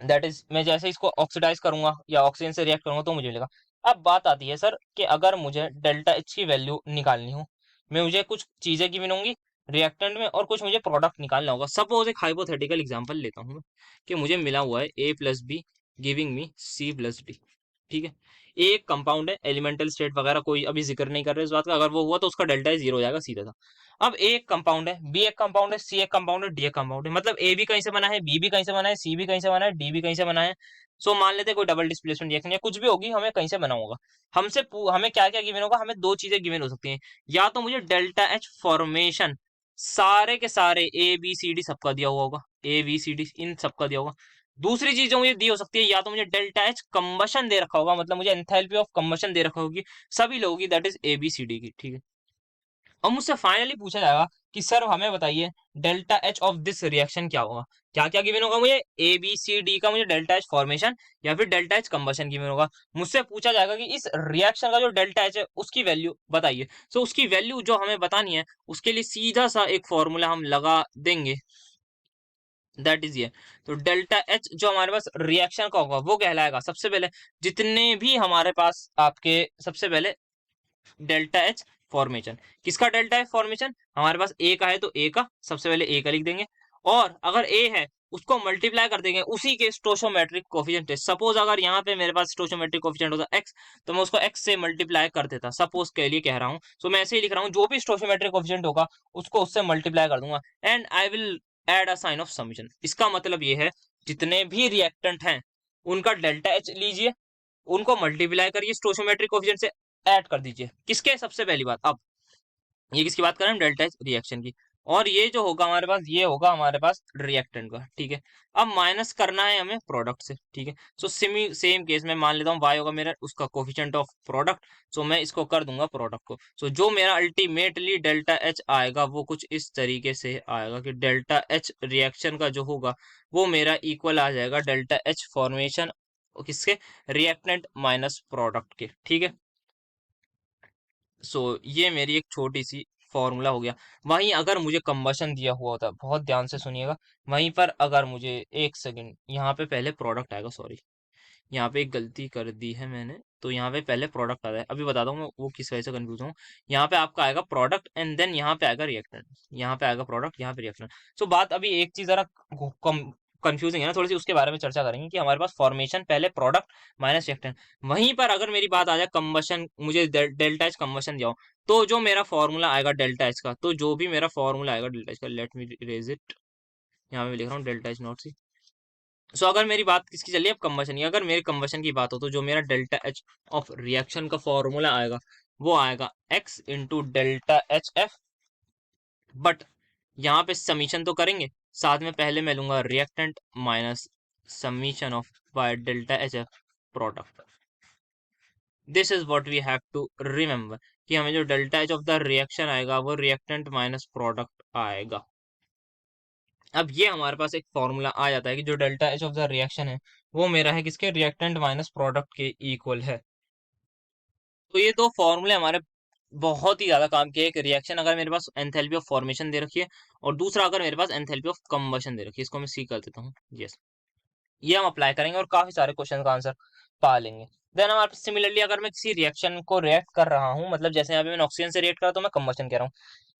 दैट इज, मैं जैसे इसको ऑक्सीडाइज करूंगा या ऑक्सीजन से रिएक्ट करूंगा तो मुझे मिलेगा। अब बात आती है सर कि अगर मुझे डेल्टा एच की वैल्यू निकालनी हो, मैं मुझे कुछ चीजें गिवन होंगी रिएक्टेंट में और कुछ मुझे प्रोडक्ट निकालना होगा। सपोज एक हाइपोथेटिकल एग्जांपल लेता हूँ मैं, कि मुझे मिला हुआ है A+B गिविंग मी C+D। ठीक है, एक कंपाउंड है, एलिमेंटल स्टेट वगैरह कोई अभी जिक्र नहीं कर रहे इस बात का, अगर वो हुआ तो उसका डेल्टा जीरो हो जाएगा सीधा था। अब एक कंपाउंड है, बी एक कंपाउंड है, सी एक कंपाउंड है, डी एक कंपाउंड है, मतलब ए भी कहीं से बना है, बी भी कहीं से बना है, सी भी कहीं से बना है, डी भी कहीं से बना है। सो मान लेते हैं कोई डबल डिस्प्लेसमेंट रिएक्शन या कुछ भी होगी, हमें कहीं से बना होगा। हमें क्या क्या गिवन होगा, हमें दो चीजें गिवन हो सकती हैं। या तो मुझे डेल्टा एच फॉर्मेशन सारे के सारे A B C D सबका दिया हुआ होगा, A B C D इन सबका दिया होगा। दूसरी चीज जो मुझे दी हो सकती है, या तो मुझे डेल्टा एच कंबशन दे रखा होगा, मतलब मुझे एंथैल्पी ऑफ कंबशन दे रखा होगी सभी लोगों की, that is A B C D की। ठीक है, और मुझसे फाइनली पूछा जाएगा कि सर हमें बताइए delta H of this reaction क्या होगा। क्या क्या गिवन होगा मुझे, A B C D का मुझे डेल्टा एच फॉर्मेशन या फिर डेल्टा एच कंबशन गिवन होगा। मुझसे पूछा जाएगा कि इस रिएक्शन का जो डेल्टा एच है उसकी वैल्यू बताइए। सो उसकी वैल्यू जो हमें बतानी है उसके लिए सीधा सा एक फॉर्मूला हम लगा देंगे, दैट इज ये। तो डेल्टा एच जो हमारे पास रिएक्शन का होगा वो कहलाएगा सबसे पहले, जितने भी हमारे पास आपके, सबसे पहले डेल्टा एच फॉर्मेशन। किसका डेल्टा एच फॉर्मेशन, हमारे पास ए का है तो ए का, सबसे पहले ए का लिख देंगे। और अगर ए है उसको मल्टीप्लाई कर देंगे उसी के स्टोइकोमेट्रिक कोफिशिएंट से। सपोज अगर यहाँ पे मेरे पास स्टोइकोमेट्रिक कोफिशिएंट होता एक्स, तो मैं उसको एक्स से मल्टीप्लाई कर देता, सपोज के लिए कह रहा हूँ। तो मैं ऐसे ही लिख रहा हूँ, जो भी स्टोइकोमेट्रिक कोफिशिएंट होगा उसको उससे मल्टीप्लाई कर दूंगा, and I will add a sign of summation. इसका मतलब ये है जितने भी रिएक्टेंट हैं उनका डेल्टा एच लीजिए, उनको मल्टीप्लाई करिए स्टोइकोमेट्रिक कोफिशिएंट से, ऐड कर दीजिए। किसके, सबसे पहली बात, अब ये किसकी बात कर रहे हैं, डेल्टा एच रिएक्शन की। और ये जो होगा हमारे पास, ये होगा हमारे पास रिएक्टेंट का। ठीक है, अब माइनस करना है हमें प्रोडक्ट से। ठीक है, सो सेम केस में मान लेता हूँ y होगा मेरा उसका कोफिशिएंट ऑफ प्रोडक्ट। सो मैं इसको कर दूंगा प्रोडक्ट को। सो जो मेरा अल्टीमेटली डेल्टा एच आएगा वो कुछ इस तरीके से आएगा कि डेल्टा एच रिएक्शन का जो होगा वो मेरा इक्वल आ जाएगा डेल्टा एच फॉर्मेशन किसके, रिएक्टेंट माइनस प्रोडक्ट के। ठीक है, सो ये मेरी एक छोटी सी फॉर्मूला हो गया। वहीं अगर मुझे कंबशन दिया हुआ होता, बहुत ध्यान से सुनिएगा, वहीं पर अगर मुझे, एक सेकंड, यहाँ पे पहले प्रोडक्ट आएगा, सॉरी यहाँ पे एक गलती कर दी है मैंने, तो यहाँ पे पहले प्रोडक्ट आता है, अभी बताता हूँ मैं वो किस वजह से कंफ्यूज हूँ। यहाँ पे आपका आएगा प्रोडक्ट एंड देन यहाँ पे आएगा रिएक्टेंट, यहाँ पे आएगा प्रोडक्ट, यहाँ पे रिएक्टेंट। सो बात अभी एक चीज जरा कम कंफ्यूजिंग है ना थोड़ी सी, उसके बारे में चर्चा करेंगे कि हमारे पास फॉर्मेशन पहले प्रोडक्ट माइनस रिएक्टेंट। वहीं पर अगर मेरी बात आ जाए कंबशन, मुझे डेल्टा एच कंबशन दिया हो, तो जो मेरा फॉर्मूला आएगा डेल्टा एच का, तो जो भी मेरा फॉर्मूला आएगा डेल्टा एच का, लेट मी इरेज इट, यहाँ पे मैं लिख रहा हूँ डेल्टा एच नॉट सी। सो अगर मेरी बात किसकी चल रही है अब, कंबशन की, अगर मेरे कंबशन की बात हो तो जो मेरा डेल्टा एच ऑफ रिएक्शन का फॉर्मूला आएगा वो आएगा x into delta H F. But यहाँ पे समीशन तो करेंगे, साथ में पहले मैं लूंगा reactant minus summation of by delta H F product. This is what we have to remember कि हमें जो delta H of the reaction आएगा वो रिएक्टेंट माइनस प्रोडक्ट आएगा। अब ये हमारे पास एक फॉर्मूला आ जाता है कि जो delta H of the reaction है वो मेरा है किसके, रिएक्टेंट माइनस प्रोडक्ट के इक्वल है। तो ये दो फॉर्मूले हमारे बहुत ही ज्यादा काम के, एक रिएक्शन अगर मेरे पास एंथैल्पी ऑफ फॉर्मेशन दे रखी है, और दूसरा अगर मेरे पास एंथैल्पी ऑफ कंबशन दे रखी है, इसको मैं सी कर देता हूँ, यस। ये हम अप्लाई करेंगे और काफी सारे क्वेश्चन का आंसर पा लेंगे। देन हमारे पास सिमिलरली अगर मैं किसी रिएक्शन को रिएक्ट कर रहा हूँ, मतलब जैसे यहाँ पे मैंने ऑक्सीजन से रिएक्ट करा तो मैं कंबशन कह रहा हूँ,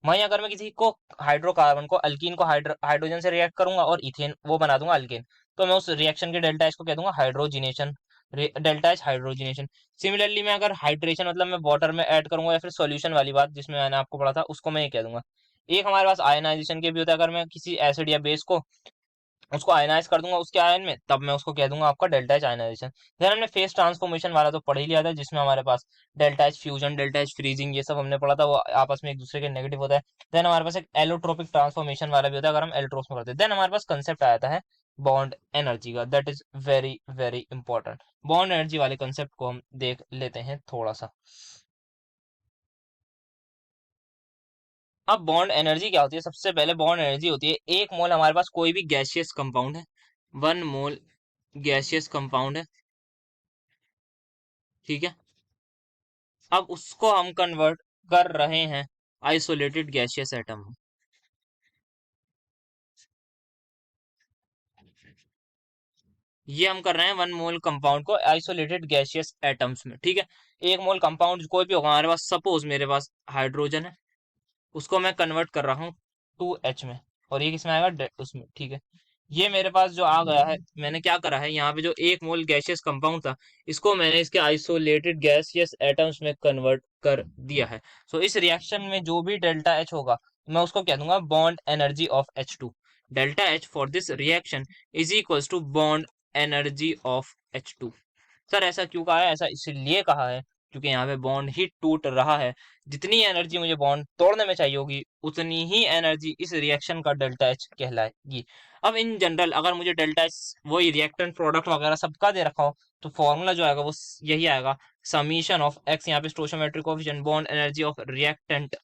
वहीं अगर मैं किसी को हाइड्रोकार्बन को, अल्कीन को हाइड्रोजन से रिएक्ट करूंगा और इथेन वो बना दूंगा अल्केन, तो मैं उस रिएक्शन के डेल्टा एच को कह दूंगा hydrogenation, delta H hydrogenation. Similarly मैं अगर हाइड्रेशन मतलब मैं वाटर में ऐड करूंगा या फिर सॉल्यूशन वाली बात जिसमें मैंने आपको पढ़ा था, उसको मैं ये कह दूंगा। एक हमारे पास आयनाइजेशन के भी होता है, अगर मैं किसी एसिड या बेस को उसको आयनाइज कर दूंगा उसके आयन में, तब मैं उसको कह दूंगा आपका डेल्टा एच आयनाइजेशन। देन हमने फेस ट्रांसफॉर्मेशन वाला तो पढ़ ही लिया था, जिसमें हमारे पास delta H fusion, delta H freezing, ये सब हमने पढ़ा था, वो आपस में एक दूसरे के नेगेटिव होता है। देन हमारे पास एक एलोट्रोपिक ट्रांसफॉर्मेशन वाला भी होता है, अगर हम एलोट्रोप्स में करते हैं। देन हमारे पास कंसेप्ट आता है बॉन्ड एनर्जी का, that is very very important. Bond energy वाले कंसेप्ट को हम देख लेते हैं थोड़ा सा। अब बॉन्ड एनर्जी क्या होती है, सबसे पहले बॉन्ड एनर्जी होती है, एक मोल हमारे पास कोई भी गैसियस कंपाउंड है, 1 मोल गैसियस कंपाउंड है, ठीक है। अब उसको हम कन्वर्ट कर रहे हैं आइसोलेटेड गैसियस एटम में। ये हम कर रहे हैं 1 मोल कंपाउंड को आइसोलेटेड गैसियस एटम्स में, ठीक है। 1 मोल कंपाउंड कोई भी होगा हमारे पास, सपोज मेरे पास हाइड्रोजन है, उसको मैं कन्वर्ट कर रहा हूँ 2H में, और ये किसमें आएगा, उसमें, ठीक है। ये मेरे पास जो आ गया है, मैंने क्या करा है, यहाँ पे जो 1 मोल गैसियस कंपाउंड था, इसको मैंने इसके आइसोलेटेड गैसियस एटम्स में कन्वर्ट कर दिया है। सो इस रिएक्शन में जो भी डेल्टा एच होगा, मैं उसको कह दूंगा bond energy of H2। Delta H for this reaction is equals to bond energy of H2। Sir ऐसा क्यों कहा है, ऐसा इसलिए कहा है क्योंकि यहाँ पे बॉन्ड ही टूट रहा है, जितनी एनर्जी मुझे बॉन्ड तोड़ने में चाहिए होगी उतनी ही एनर्जी इस रिएक्शन का डेल्टा एच कहलाएगी। अब इन जनरल अगर मुझे डेल्टा एच वही रिएक्टेंट प्रोडक्ट वगैरह सबका दे रखा हो, तो फॉर्मूला जो आएगा वो यही आएगा, समीशन ऑफ एक्स, यहाँ पे stoichiometric coefficient, bond energy of reactant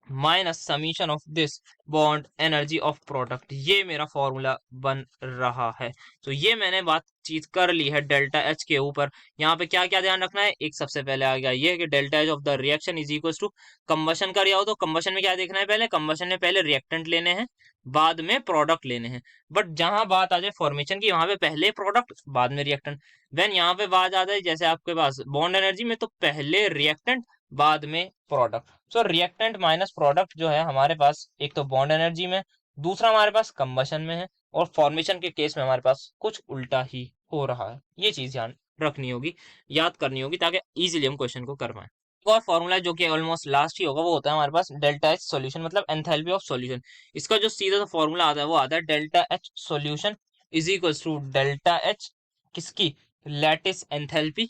minus summation of this bond energy of product. ये मेरा फॉर्मूला बन रहा है। तो ये मैंने बातचीत कर ली है डेल्टा एच के ऊपर। यहाँ पे क्या क्या ध्यान रखना है, एक सबसे पहले आ गया ये कि delta H of the reaction is equal to, combustion कर हो तो कंबशन में क्या देखना है, पहले कंबशन में पहले रिएक्टेंट लेने हैं, बाद में प्रोडक्ट लेने हैं। बट जहां बात आ जाए फॉर्मेशन की, वहां पे पहले प्रोडक्ट बाद में रिएक्टेंट। देन यहाँ पे बात आ जाए जैसे आपके पास बॉन्ड एनर्जी में, तो पहले रिएक्टेंट बाद में प्रोडक्ट। सो रिएक्टेंट माइनस प्रोडक्ट जो है हमारे पास, एक तो बॉन्ड एनर्जी में, दूसरा हमारे पास कंबशन में है, और फॉर्मेशन के केस में हमारे पास कुछ उल्टा ही हो रहा है। ये चीज ध्यान रखनी होगी, याद करनी होगी, ताकि इजीली हम क्वेश्चन को कर पाए। एक और फॉर्मूला जो कि ऑलमोस्ट लास्ट ही होगा, वो होता है हमारे पास डेल्टा एच सॉल्यूशन, मतलब एंथैल्पी ऑफ सॉल्यूशन। इसका जो सीधा सा फॉर्मूला आता है वो आता है delta H solution is equal to delta H किसकी, lattice enthalpy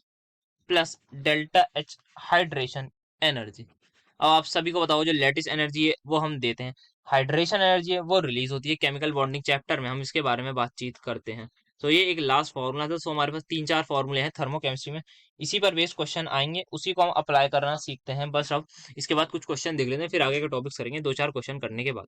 plus delta H hydration energy. अब आप सभी को बताओ, जो लेटिस एनर्जी है वो हम देते हैं, हाइड्रेशन एनर्जी है वो रिलीज होती है केमिकल बॉन्डिंग चैप्टर में, हम इसके बारे में बातचीत करते हैं। तो ये एक लास्ट फॉर्मूला था। सो हमारे पास 3-4 फॉर्मूले हैं थर्मोकेमिस्ट्री में, इसी पर बेस्ड क्वेश्चन आएंगे, उसी को हम अप्लाई करना सीखते हैं बस। अब इसके बाद कुछ क्वेश्चन देख लेते हैं, फिर आगे के टॉपिक्स करेंगे 2-4 क्वेश्चन करने के बाद।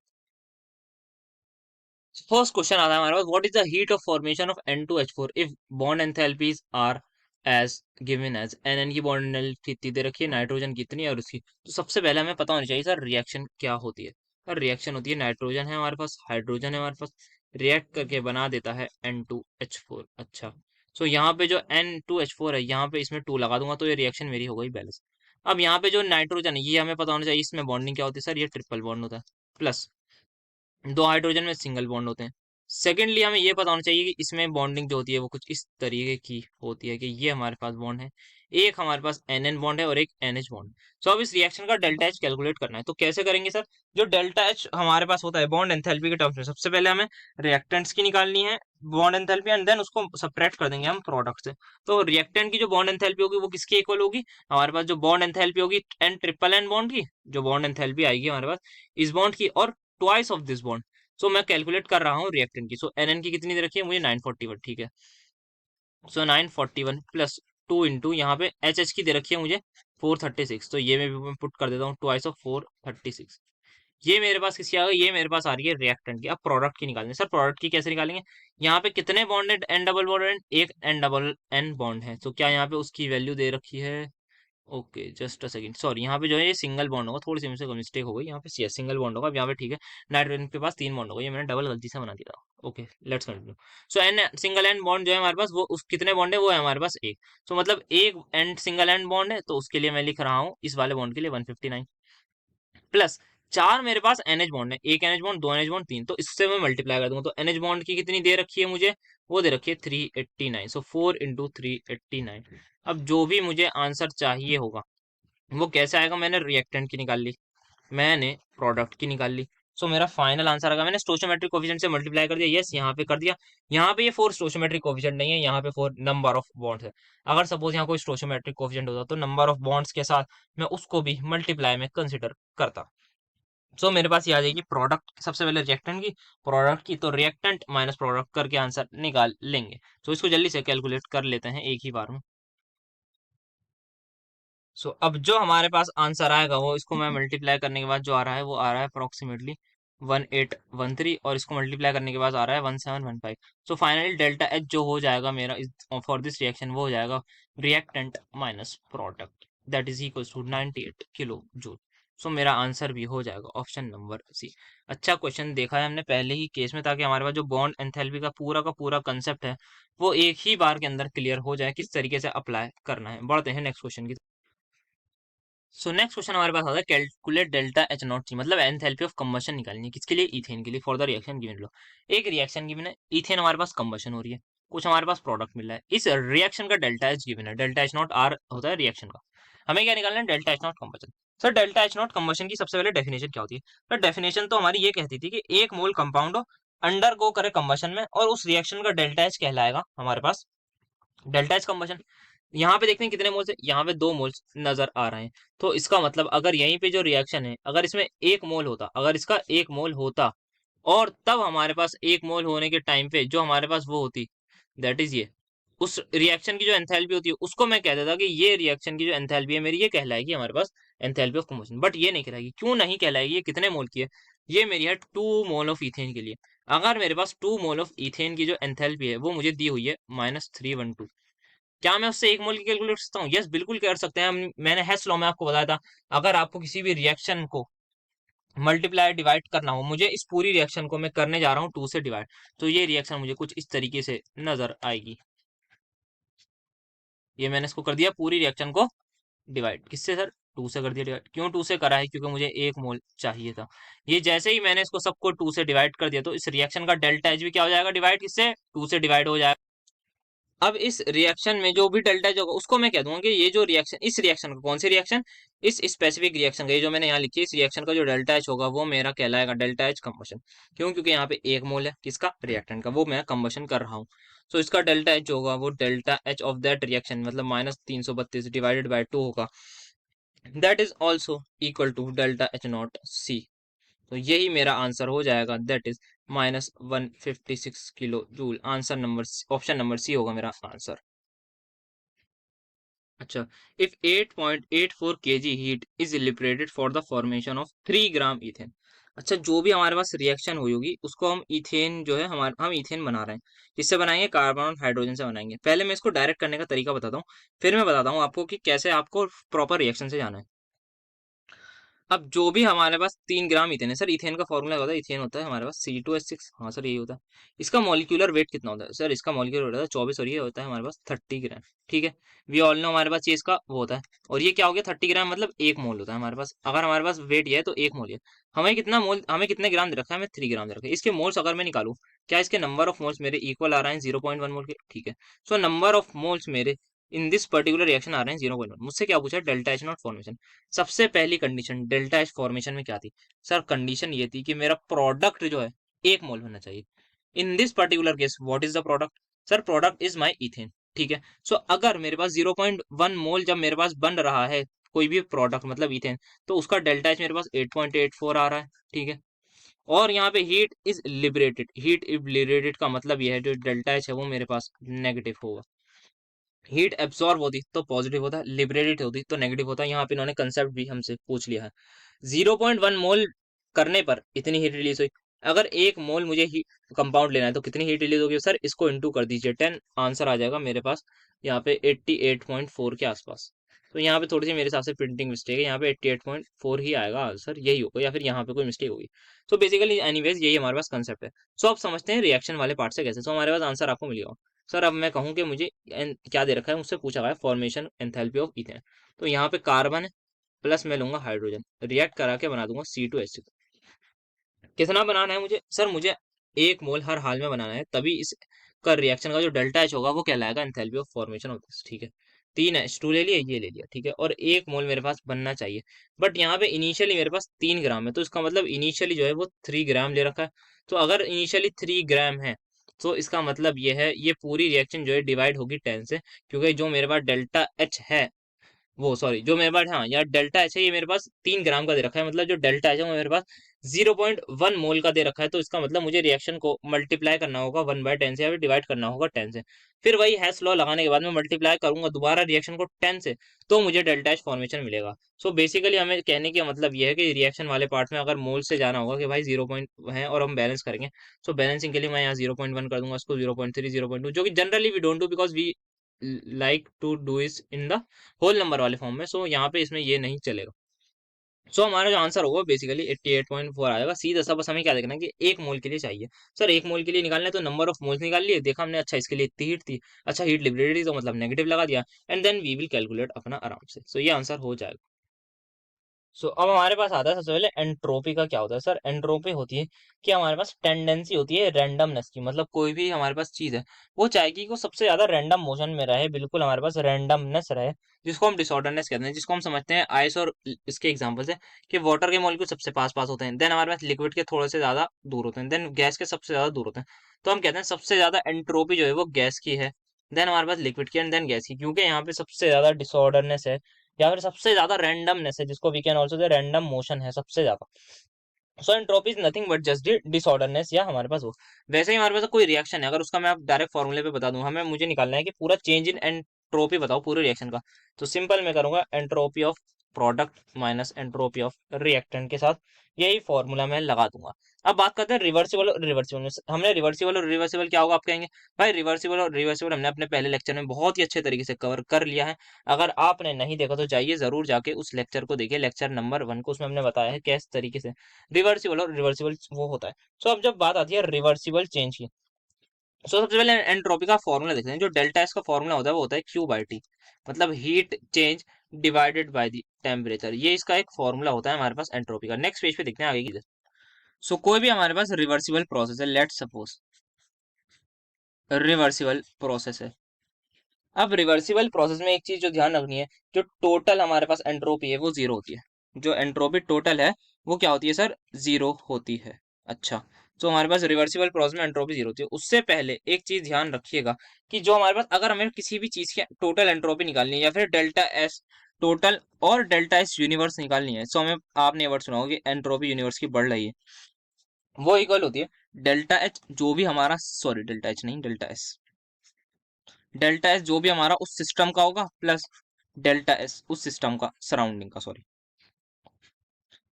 फर्स्ट क्वेश्चन आता है हमारे पास, what is the heat of formation of N2H4 if bond enthalpies are as given as N की बॉन्ड कितनी दे रखी है, नाइट्रोजन कितनी है और उसकी। तो सबसे पहले हमें पता होना चाहिए सर रिएक्शन क्या होती है। सर रिएक्शन होती है, नाइट्रोजन है हमारे पास, हाइड्रोजन है हमारे पास, रिएक्ट करके बना देता है N2H4। अच्छा, सो यहाँ पे जो N2H4 है, यहाँ पे इसमें 2 लगा दूंगा तो ये रिएक्शन मेरी हो गई बैलेंस। अब यहाँ पे जो नाइट्रोजन है, ये हमें पता होना चाहिए इसमें बॉन्डिंग क्या होती है। सर ये ट्रिपल बॉन्ड होता है, प्लस 2 हाइड्रोजन में सिंगल बॉन्ड होते हैं। सेकेंडली हमें ये पता होना चाहिए कि इसमें बॉन्डिंग जो होती है वो कुछ इस तरीके की होती है कि ये हमारे पास बॉन्ड है, एक हमारे पास NN बॉन्ड है और एक NH बॉन्ड। सो अब इस रिएक्शन का डेल्टा H कैलकुलेट करना है, तो कैसे करेंगे सर। जो डेल्टा H हमारे पास होता है बॉन्ड एंथैल्पी के टर्म्स में, सबसे पहले हमें रिएक्टेंट्स की निकालनी है बॉन्ड एंथैल्पी, एंड देन उसको सब्ट्रैक्ट कर देंगे हम प्रोडक्ट से। तो रिएक्टेंट की जो बॉन्ड एंथैल्पी होगी वो किसके इक्वल होगी, हमारे पास जो बॉन्ड एंथैल्पी होगी N ट्रिपल N बॉन्ड की, जो बॉन्ड एंथैल्पी आएगी हमारे पास इस बॉन्ड की, और ट्वाइस ऑफ दिस बॉन्ड। सो मैं कैलकुलेट कर रहा हूँ रिएक्टेंट की। सो NN की कितनी दे रखी है मुझे, 941, ठीक है। सो 941 प्लस 2 इंटू यहाँ पे HH की दे रखी है मुझे 436, तो ये मैं भी पुट कर देता हूँ ट्वाइस ऑफ 436। ये मेरे पास किसकी आ गई, ये मेरे पास आ रही है रिएक्टेंट की। अब प्रोडक्ट की निकालनी है। सर प्रोडक्ट की कैसे निकालेंगे, यहाँ पे कितने बॉन्डेड N डबल बॉन्डेड, एक N डबल N बॉन्ड है, तो क्या यहाँ पे उसकी वैल्यू दे रखी है। Okay just a second, sorry यहाँ पे जो है ये सिंगल बॉन्ड होगा, थोड़ी सी मुझसे मिस्टेक हो गई, यहाँ पे सिंगल बॉन्ड होगा। अब यहाँ पे ठीक है, नाइट्रोजन के पास 3 बॉन्ड होगा, ये मैंने डबल गलती से बना दिया था। Okay let's continue. So N single and bond जो है हमारे पास वो उस कितने बॉन्ड है, वो है हमारे पास एक। सो मतलब एक एंड सिंगल एंड बॉन्ड है, तो उसके लिए मैं लिख रहा हूँ इस वाले बॉन्ड के लिए 159 प्लस 4 मेरे पास NH बॉन्ड है, एक NH बॉन्ड, 2 NH बॉन्ड, 3, तो इससे मैं मल्टीप्लाई कर दूंगा। तो NH बॉन्ड की कितनी दे रखी है मुझे, वो दे रखी है 389। सो 4 इंटू 389। अब जो भी मुझे आंसर चाहिए होगा वो कैसे आएगा, मैंने रिएक्टेंट की निकाल ली, मैंने प्रोडक्ट की निकाल ली। सो मेरा फाइनल आंसर आएगा, मैंने स्टोचियोमेट्रिक कोफिशिएंट से मल्टीप्लाई कर दिया, यस यहाँ पे कर दिया। यहाँ पे ये 4 स्टोचियोमेट्रिक कोफिशिएंट नहीं है, यहाँ पे 4 नंबर ऑफ बॉन्ड्स है। अगर सपोज यहाँ कोई स्टोचियोमेट्रिक कोफिशिएंट होता तो नंबर ऑफ बॉन्ड्स के साथ मैं उसको भी मल्टीप्लाई में कंसिडर करता। सो मेरे पास ये आ जाएगी प्रोडक्ट, सबसे पहले रिएक्टेंट की, प्रोडक्ट की, तो रिएक्टेंट माइनस प्रोडक्ट करके आंसर निकाल लेंगे। तो इसको जल्दी से कैलकुलेट कर लेते हैं एक ही बार में। सो अब जो हमारे पास आंसर आएगा वो, इसको मैं मल्टीप्लाई करने के बाद जो आ रहा है वो आ रहा है अप्रोक्सीमेटली 1813, और इसको मल्टीप्लाई करने के बाद आ रहा है 1715। सो फाइनली डेल्टा H जो हो जाएगा मेरा फॉर दिस रिएक्शन वो हो जाएगा reactant minus product, that is equal to 98 kilo joule. So मेरा आंसर भी हो जाएगा ऑप्शन नंबर सी। अच्छा क्वेश्चन देखा है हमने पहले ही केस में, ताकि हमारे पास जो बॉन्ड एंथैल्पी का पूरा कंसेप्ट है वो एक ही बार के अंदर क्लियर हो जाए, किस तरीके से अप्लाई करना है। बढ़ते हैं नेक्स्ट क्वेश्चन की। सो नेक्स्ट क्वेश्चन हमारे पास आता है कैलकुलेट डेल्टा H0 मतलब एंथैल्पी ऑफ कंबशन निकालनी है, किसके लिए, इथेन के लिए, फॉर द रिएक्शन गिवन लो। एक रिएक्शन गिवन है, इथेन हमारे पास कंबशन हो रही है, कुछ हमारे पास प्रोडक्ट मिल रहा है, इस रिएक्शन का डेल्टा H गिवन है, डेल्टा H0 R होता है रिएक्शन का। हमें क्या निकालना है, delta H0 combustion. Sir delta H0 combustion की सबसे पहले डेफिनेशन क्या होती है। सर डेफिनेशन तो हमारी ये कहती थी कि एक मोल कंपाउंड हो, अंडर गो करे कंबशन में, और उस रिएक्शन का डेल्टा H कहलाएगा हमारे पास डेल्टा H कंबशन। यहाँ पे देखते हैं कितने मोल्स है, यहाँ पे 2 मोल्स नजर आ रहे हैं। तो इसका मतलब अगर यहीं पे जो रिएक्शन है, अगर इसमें 1 मोल होता, अगर इसका 1 मोल होता, और तब हमारे पास 1 मोल होने के टाइम पे जो हमारे पास वो होती, दैट इज ये, उस रिएक्शन की जो एंथैल्पी होती है उसको मैं कह देता कि ये रिएक्शन की जो एंथैल्पी है मेरी, ये कहलाएगी हमारे पास एंथैल्पी ऑफ कंबशन। बट ये नहीं कहलाएगी, क्यों नहीं कहलाएगी, ये कितने मोल की है, ये मेरी है 2 मोल ऑफ इथेन के लिए। अगर मेरे पास 2 मोल ऑफ इथेन की जो एंथैल्पी है वो मुझे दी हुई है -312, क्या मैं उससे 1 मोल की कैलकुलेट कर सकता हूँ, यस बिल्कुल कर सकते हैं हम। मैंने हेस लॉ में आपको बताया था, अगर आपको किसी भी रिएक्शन को मल्टीप्लाई डिवाइड करना हो, मुझे इस पूरी रिएक्शन को मैं करने जा रहा हूँ 2 से डिवाइड, तो ये रिएक्शन मुझे कुछ इस तरीके से नजर आएगी। ये मैंने इसको कर दिया पूरी रिएक्शन को डिवाइड, किससे सर, 2 से कर दिया डिवाइड। क्यों 2 से करा है, क्योंकि मुझे 1 मोल चाहिए था। ये जैसे ही मैंने इसको सबको 2 से डिवाइड कर दिया, तो इस रिएक्शन का डेल्टा एच भी क्या हो जाएगा, डिवाइड किससे, 2 से डिवाइड हो जाएगा। अब इस रिएक्शन में जो भी डेल्टा एच होगा उसको मैं कह दूंगा कि ये जो रिएक्शन, इस रिएक्शन का, कौन सी रिएक्शन, इस स्पेसिफिक रिएक्शन का, ये जो मैंने यहाँ लिखी है, इस रिएक्शन का जो डेल्टा एच होगा वो मेरा कहलाएगा डेल्टा एच कंबशन। क्यों, क्योंकि यहाँ पे 1 मोल है किसका, रिएक्टेंट का, वो मैं कंबशन कर रहा हूँ। तो इसका डेल्टा एच होगा वो delta H of that reaction, मतलब -332 डिवाइडेड बाई 2 होगा, that is also equal to delta H0 C। तो यही मेरा आंसर हो जाएगा, that is -156 kilo joule. Answer number, option number C होगा मेरा आंसर। अच्छा, if 8.84 kg heat is liberated for the formation of 3 gram ethane, अच्छा, जो भी हमारे पास रिएक्शन हुई होगी उसको हम इथेन जो है, हमारे हम इथेन बना रहे हैं, किससे बनाएंगे, कार्बन और हाइड्रोजन से बनाएंगे। पहले मैं इसको डायरेक्ट करने का तरीका बताता हूँ, फिर मैं बताता हूँ आपको कि कैसे आपको प्रॉपर रिएक्शन से जाना है। अब जो भी हमारे पास 3 ग्राम इथेन है सर, इथेन का फॉर्मूला होता है, इथेन होता है हमारे पास C2H6, हाँ सर यही होता है। इसका मॉलिक्यूलर वेट कितना होता है सर, इसका मॉलिक्यूलर वेट होता है 24, और ये होता है हमारे पास 30 ग्राम। ठीक है, वी ऑल नो हमारे पास ये इसका वो होता है। और ये क्या हो गया, 30 ग्राम मतलब 1 मोल होता है हमारे पास। अगर हमारे पास वेट ये है तो 1 मोल है। हमें कितना मोल, हमें कितने ग्राम दे रखा है, हमें 3 ग्राम दे रखा है। इसके मोल्स अगर मैं निकालूं, क्या इसके नंबर ऑफ मोल्स मेरे इक्वल आ रहे हैं 0.1 मोल के, ठीक है। सो नंबर ऑफ मोल्स मेरे इन दिस पर्टिकुलर रिएक्शन आ रहे हैं 0.1। मुझसे क्या पूछा, डेल्टा एच नॉट फॉर्मेशन। सबसे पहली कंडीशन डेल्टा एच फॉर्मेशन में क्या थी सर, कंडीशन ये थी कि मेरा प्रोडक्ट जो है 1 मोल होना चाहिए। इन this particular case what is the product, sir product is my ethane. ठीक है, सो अगर मेरे पास 0.1 मोल जब मेरे पास बन रहा है कोई भी प्रोडक्ट मतलब इथेन, तो उसका डेल्टा एच मेरे पास 8.84 आ रहा है। ठीक है, और यहाँ पे heat is liberated, heat is liberated का मतलब यह है जो डेल्टा एच है वो मेरे पास नेगेटिव होगा। हीट एब्सॉर्ब होती तो पॉजिटिव होता, लिबरेटेड होती तो नेगेटिव होता। यहाँ पे इन्होंने कंसेप्ट भी हमसे पूछ लिया है। 0.1 मोल करने पर इतनी हीट रिलीज हुई। अगर 1 मोल मुझे कंपाउंड लेना है तो कितनी हीट रिलीज होगी सर, इसको इंटू कर दीजिए 10, आंसर आ जाएगा मेरे पास यहाँ पे 88.4 के आसपास। तो यहाँ पे थोड़ी सी मेरे हिसाब से प्रिंटिंग मिस्टेक है, यहाँ पे 88.4 ही आएगा आंसर, यही होगा, या फिर यहाँ पे कोई मिस्टेक होगी। तो बेसिकली एनीवेज यही हमारे पास कंसेप्ट है। सो अब समझते हैं रिएक्शन वाले पार्ट से कैसे। सो हमारे पास आंसर आपको मिल गया। सर अब मैं कहूँ कि मुझे क्या दे रखा है, मुझसे पूछा गया है फॉर्मेशन एंथैल्पी ऑफ इथेन। तो यहाँ पे कार्बन है, प्लस मैं लूंगा हाइड्रोजन, रिएक्ट करा के बना दूंगा C2H6। कितना बनाना है मुझे सर, मुझे 1 मोल हर हाल में बनाना है, तभी इस का रिएक्शन का जो डेल्टा एच होगा वो कहलाएगा enthalpy of formation of this. ठीक है, 3H2 ले लिया, ये ले लिया, ठीक है, और 1 मोल मेरे पास बनना चाहिए। बट यहाँ पे इनिशियली मेरे पास 3 ग्राम है, तो इसका मतलब इनिशियली जो है वो 3 ग्राम ले रखा है। तो अगर इनिशियली 3 ग्राम है, तो इसका मतलब ये है ये पूरी रिएक्शन जो है डिवाइड होगी 10 से, क्योंकि जो मेरे पास डेल्टा एच है वो सॉरी जो मेरे पास, हाँ यार डेल्टा एच है ये मेरे पास 3 ग्राम का दे रखा है, मतलब जो डेल्टा एच है वो मेरे पास 0.1 मोल का दे रखा है। तो इसका मतलब मुझे रिएक्शन को मल्टीप्लाई करना होगा 1/10 से, या फिर डिवाइड करना होगा 10 से। फिर वही हैश लॉ लगाने के बाद मैं मल्टीप्लाई करूंगा दोबारा रिएक्शन को 10 से, तो मुझे डेल्टा एच फॉर्मेशन मिलेगा। सो बेसिकली हमें कहने का मतलब ये है कि रिएक्शन वाले पार्ट में अगर मोल से जाना होगा कि भाई 0 पॉइंट है और हम बैलेंस करेंगे, सो बैलेंसिंग के लिए मैं यहाँ 0.1 कर दूंगा, इसको 0.3, 0.2, जो कि generally we don't do because we like to do is in the whole number वाले फॉर्म में। सो यहाँ पे इसमें ये नहीं चलेगा। सो हमारा जो आंसर होगा बेसिकली 88.4 आएगा सीधा सा। बस हमें क्या देखना है कि 1 मोल के लिए चाहिए। सर 1 मोल के लिए निकालना है तो नंबर ऑफ मोल्स निकाल लिए, देखा हमने, अच्छा इसके लिए इतनी हीट थी, अच्छा हीट लिबरेटेड तो मतलब नेगेटिव लगा दिया, and then we will calculate अपना आराम से। सो ये आंसर हो जाएगा। सो अब हमारे पास आता है सबसे पहले एंट्रोपी का क्या होता है सर। एंट्रोपी होती है कि हमारे पास टेंडेंसी होती है रैंडमनेस की, मतलब कोई भी हमारे पास चीज है वो चाहेगी कि वो सबसे ज्यादा रैंडम मोशन में रहे, बिल्कुल हमारे पास रैंडमनेस रहे, जिसको हम डिसऑर्डरनेस कहते हैं, जिसको हम समझते हैं आइस और इसके एग्जांपल से कि वाटर के मॉलिक्यूल सबसे पास पास होते हैं, देन हमारे पास लिक्विड के थोड़े से ज्यादा दूर होते हैं, देन गैस के सबसे ज्यादा दूर होते हैं। तो हम कहते हैं सबसे ज्यादा एंट्रोपी जो है वो गैस की है, देन हमारे पास लिक्विड की, एंड देन गैस की, क्योंकि यहाँ पे सबसे ज्यादा डिसऑर्डरनेस है, या फिर सबसे ज्यादा रैंडमनेस है, जिसको we can also say random motion है सबसे ज्यादा। So entropy is nothing but just disorderness, या हमारे पास वो। वैसे ही हमारे पास कोई रिएक्शन है, अगर उसका मैं आप डायरेक्ट फॉर्मूले पे बता दूं, हमें मुझे निकालना है कि पूरा चेंज इन एंट्रोपी बताओ पूरे रिएक्शन का, तो सिंपल मैं करूंगा entropy of product minus entropy of reactant के साथ यही फॉर्मूला मैं लगा दूंगा। अब बात करते हैं रिवर्सिबल और रिवर्सिबल में। हमने रिवर्सिबल और रिवर्सिबल क्या होगा आप कहेंगे, भाई रिवर्सिबल और रिवर्सिबल हमने अपने पहले लेक्चर में बहुत ही अच्छे तरीके से कवर कर लिया है। अगर आपने नहीं देखा तो जाइए जरूर जाके उस लेक्चर को देखिए, लेक्चर नंबर 1 को, उसमें हमने बताया है किस तरीके से रिवर्सिबल और रिवर्सिबल वो होता है। सो अब जब बात आती है रिवर्सिबल चेंज की, सो सबसे पहले एंट्रोपी का फॉर्मूला देखते हैं। जो डेल्टा एस का फॉर्मूला होता है वो होता है Q/T, मतलब heat change divided by the temperature, ये इसका एक फॉर्मूला होता है हमारे पास एंट्रोपी का। नेक्स्ट पेज पे देखते हैं आगे की। सो कोई भी हमारे पास रिवर्सिबल प्रोसेस है, लेट सपोज रिवर्सिबल प्रोसेस है। अब रिवर्सिबल प्रोसेस में एक चीज जो ध्यान रखनी है, जो टोटल हमारे पास एंट्रोपी है वो जीरो होती है। जो एंट्रोपी टोटल है वो क्या होती है सर, जीरो होती है। अच्छा, तो हमारे पास रिवर्सिबल प्रोसेस में एंट्रोपी जीरो होती है। उससे पहले एक चीज ध्यान रखिएगा कि जो हमारे पास अगर हमें किसी भी चीज की टोटल एंट्रोपी निकालनी है, या फिर डेल्टा एस टोटल और डेल्टा एस यूनिवर्स निकालनी है, सो हमें, आपने ये वर्ड सुना होगा कि एंट्रोपी यूनिवर्स की बढ़ रही है, वो इक्वल होती है डेल्टा एच जो भी हमारा, सॉरी डेल्टा एच नहीं डेल्टा एस, डेल्टा एस जो भी हमारा उस सिस्टम का होगा प्लस डेल्टा एस उस सिस्टम का, सराउंडिंग का, सॉरी,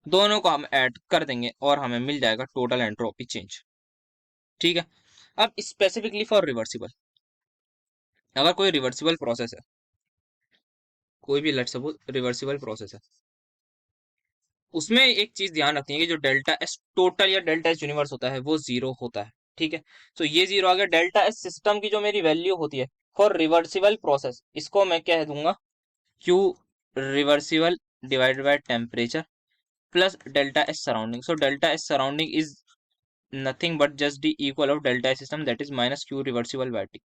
दोनों को हम ऐड कर देंगे और हमें मिल जाएगा टोटल एंट्रोपी चेंज। ठीक है। अब स्पेसिफिकली फॉर रिवर्सिबल, अगर कोई रिवर्सिबल प्रोसेस है, कोई भी लेट्स सपोज रिवर्सिबल प्रोसेस है, उसमें एक चीज ध्यान रखनी है कि जो डेल्टा एस टोटल या डेल्टा एस यूनिवर्स होता है वो जीरो होता है। ठीक है। तो ये जीरो आ गया। डेल्टा एस सिस्टम की जो मेरी वैल्यू होती है फॉर रिवर्सिबल प्रोसेस, इसको मैं कह दूंगा Q reversible divided by temperature plus delta S surrounding. So delta S surrounding is nothing but just the equal of delta S system, that is minus Q reversible by T.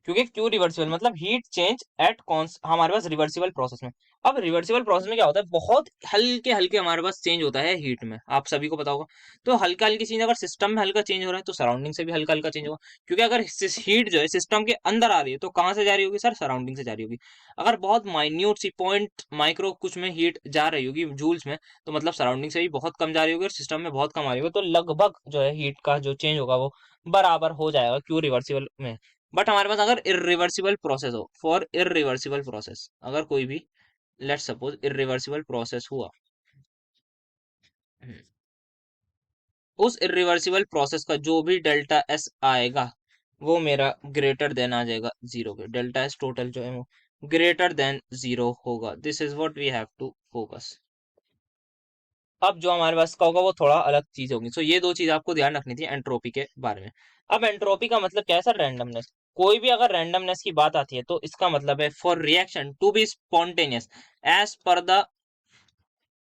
क्योंकि क्यू रिवर्सिबल मतलब हीट चेंज एट कॉन्स हमारे पास रिवर्सिबल प्रोसेस में। अब रिवर्सिबल प्रोसेस में क्या होता है, बहुत हल्के हल्के हमारे पास चेंज होता है हीट में, आप सभी को पता होगा। तो हल्का हल्की चेंज अगर सिस्टम में हल्का चेंज हो रहा है तो सराउंडिंग से भी हल्का हल्का चेंज होगा। क्योंकि अगर हीट जो है सिस्टम के अंदर आ रही है तो कहाँ से जा रही होगी सर, सराउंडिंग से जा रही होगी। अगर बहुत माइन्यूट सी पॉइंट माइक्रो कुछ में हीट जा रही होगी जूल्स में, तो मतलब सराउंडिंग से भी बहुत कम जा रही होगी और सिस्टम में बहुत कम आ रही होगी, तो लगभग जो है हीट का जो चेंज होगा वो बराबर हो जाएगा क्यू रिवर्सिबल में। बट हमारे पास अगर इरिवर्सिबल प्रोसेस हो, फॉर इरिवर्सिबल प्रोसेस, अगर कोई भी लेट्स सपोज इरिवर्सिबल प्रोसेस हुआ, हम्म, उस इरिवर्सिबल प्रोसेस का जो भी डेल्टा एस आएगा वो मेरा ग्रेटर देन आ जाएगा जीरो के। डेल्टा एस टोटल जो है वो ग्रेटर देन जीरो होगा। This is what we have to focus. अब जो हमारे पास का होगा वो थोड़ा अलग चीज होगी। सो ये दो चीज आपको ध्यान रखनी थी एंट्रोपी के बारे में। अब एंट्रोपी का मतलब क्या है सर, रैंडमनेस। कोई भी अगर रैंडमनेस की बात आती है तो इसका मतलब है for reaction to be spontaneous as पर द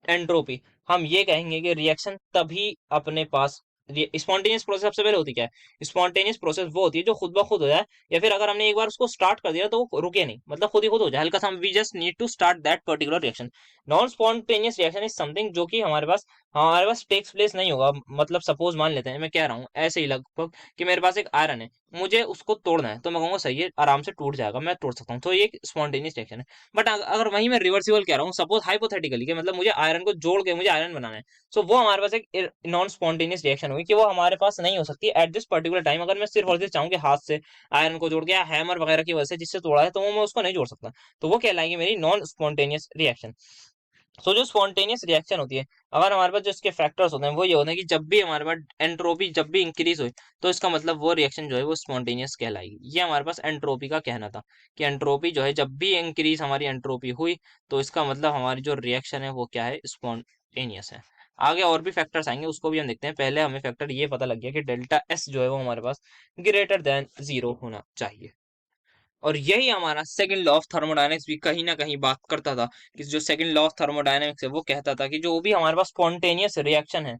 एंट्रोपी, हम ये कहेंगे कि रिएक्शन तभी अपने पास, स्पॉन्टेनियस प्रोसेस सबसे पहले होती क्या है, स्पॉन्टेनियस प्रोसेस वो होती है जो खुद ब खुद हो जाए, या फिर अगर हमने एक बार उसको स्टार्ट कर दिया तो वो रुके नहीं, मतलब खुद ही खुद हो जाए हल्का सा, we just need to start that particular reaction. Non spontaneous reaction is something जो कि हमारे पास टेक्स प्लेस नहीं होगा। मतलब सपोज मान लेते हैं, मैं कह रहा हूँ ऐसे ही लगभग कि मेरे पास एक आयरन है, मुझे उसको तोड़ना है, तो मैं कहूंगा सही है आराम से टूट जाएगा, मैं तोड़ सकता हूँ, तो ये एक स्पॉन्टेनियस रिएक्शन है। बट अगर वहीं मैं रिवर्सिबल कह रहा हूँ, सपोज हाइपोथेटिकली कि मतलब मुझे आयरन को जोड़ के मुझे आयरन बनाना है, सो वो हमारे पास एक नॉन स्पॉन्टेनियस रिएक्शन होगी कि वो हमारे पास नहीं हो सकती एट दिस पर्टिकुलर टाइम। अगर मैं सिर्फ और सिर्फ चाहूँ कि हाथ से आयरन को जोड़ के या हैमर वगैरह की वजह से जिससे तोड़ा है, तो वो मैं उसको नहीं जोड़ सकता, तो वो कहलाएगी मेरी नॉन स्पॉन्टेनियस रिएक्शन। सो जो स्पॉन्टेनियस रिएक्शन होती है, अगर हमारे पास जो इसके फैक्टर्स होते हैं वो ये होते हैं कि जब भी हमारे पास एंट्रोपी जब भी इंक्रीज हुई तो इसका मतलब वो रिएक्शन जो है वो स्पॉन्टेनियस कहलाएगी। ये हमारे पास एंट्रोपी का कहना था कि एंट्रोपी जो है जब भी इंक्रीज हमारी एंट्रोपी हुई तो इसका मतलब हमारी जो रिएक्शन है वो क्या है, स्पॉन्टेनियस है। आगे और भी फैक्टर्स आएंगे, उसको भी हम देखते हैं। पहले हमें फैक्टर ये पता लग गया कि डेल्टा एस जो है वो हमारे पास ग्रेटर देन जीरो होना चाहिए। और यही हमारा सेकंड लॉ ऑफ थर्मोडायनेमिक्स भी कहीं ना कहीं बात करता था कि जो सेकंड लॉ ऑफ थर्मोडायनेमिक्स है वो कहता था कि जो भी हमारे पास स्पॉन्टेनियस रिएक्शन है,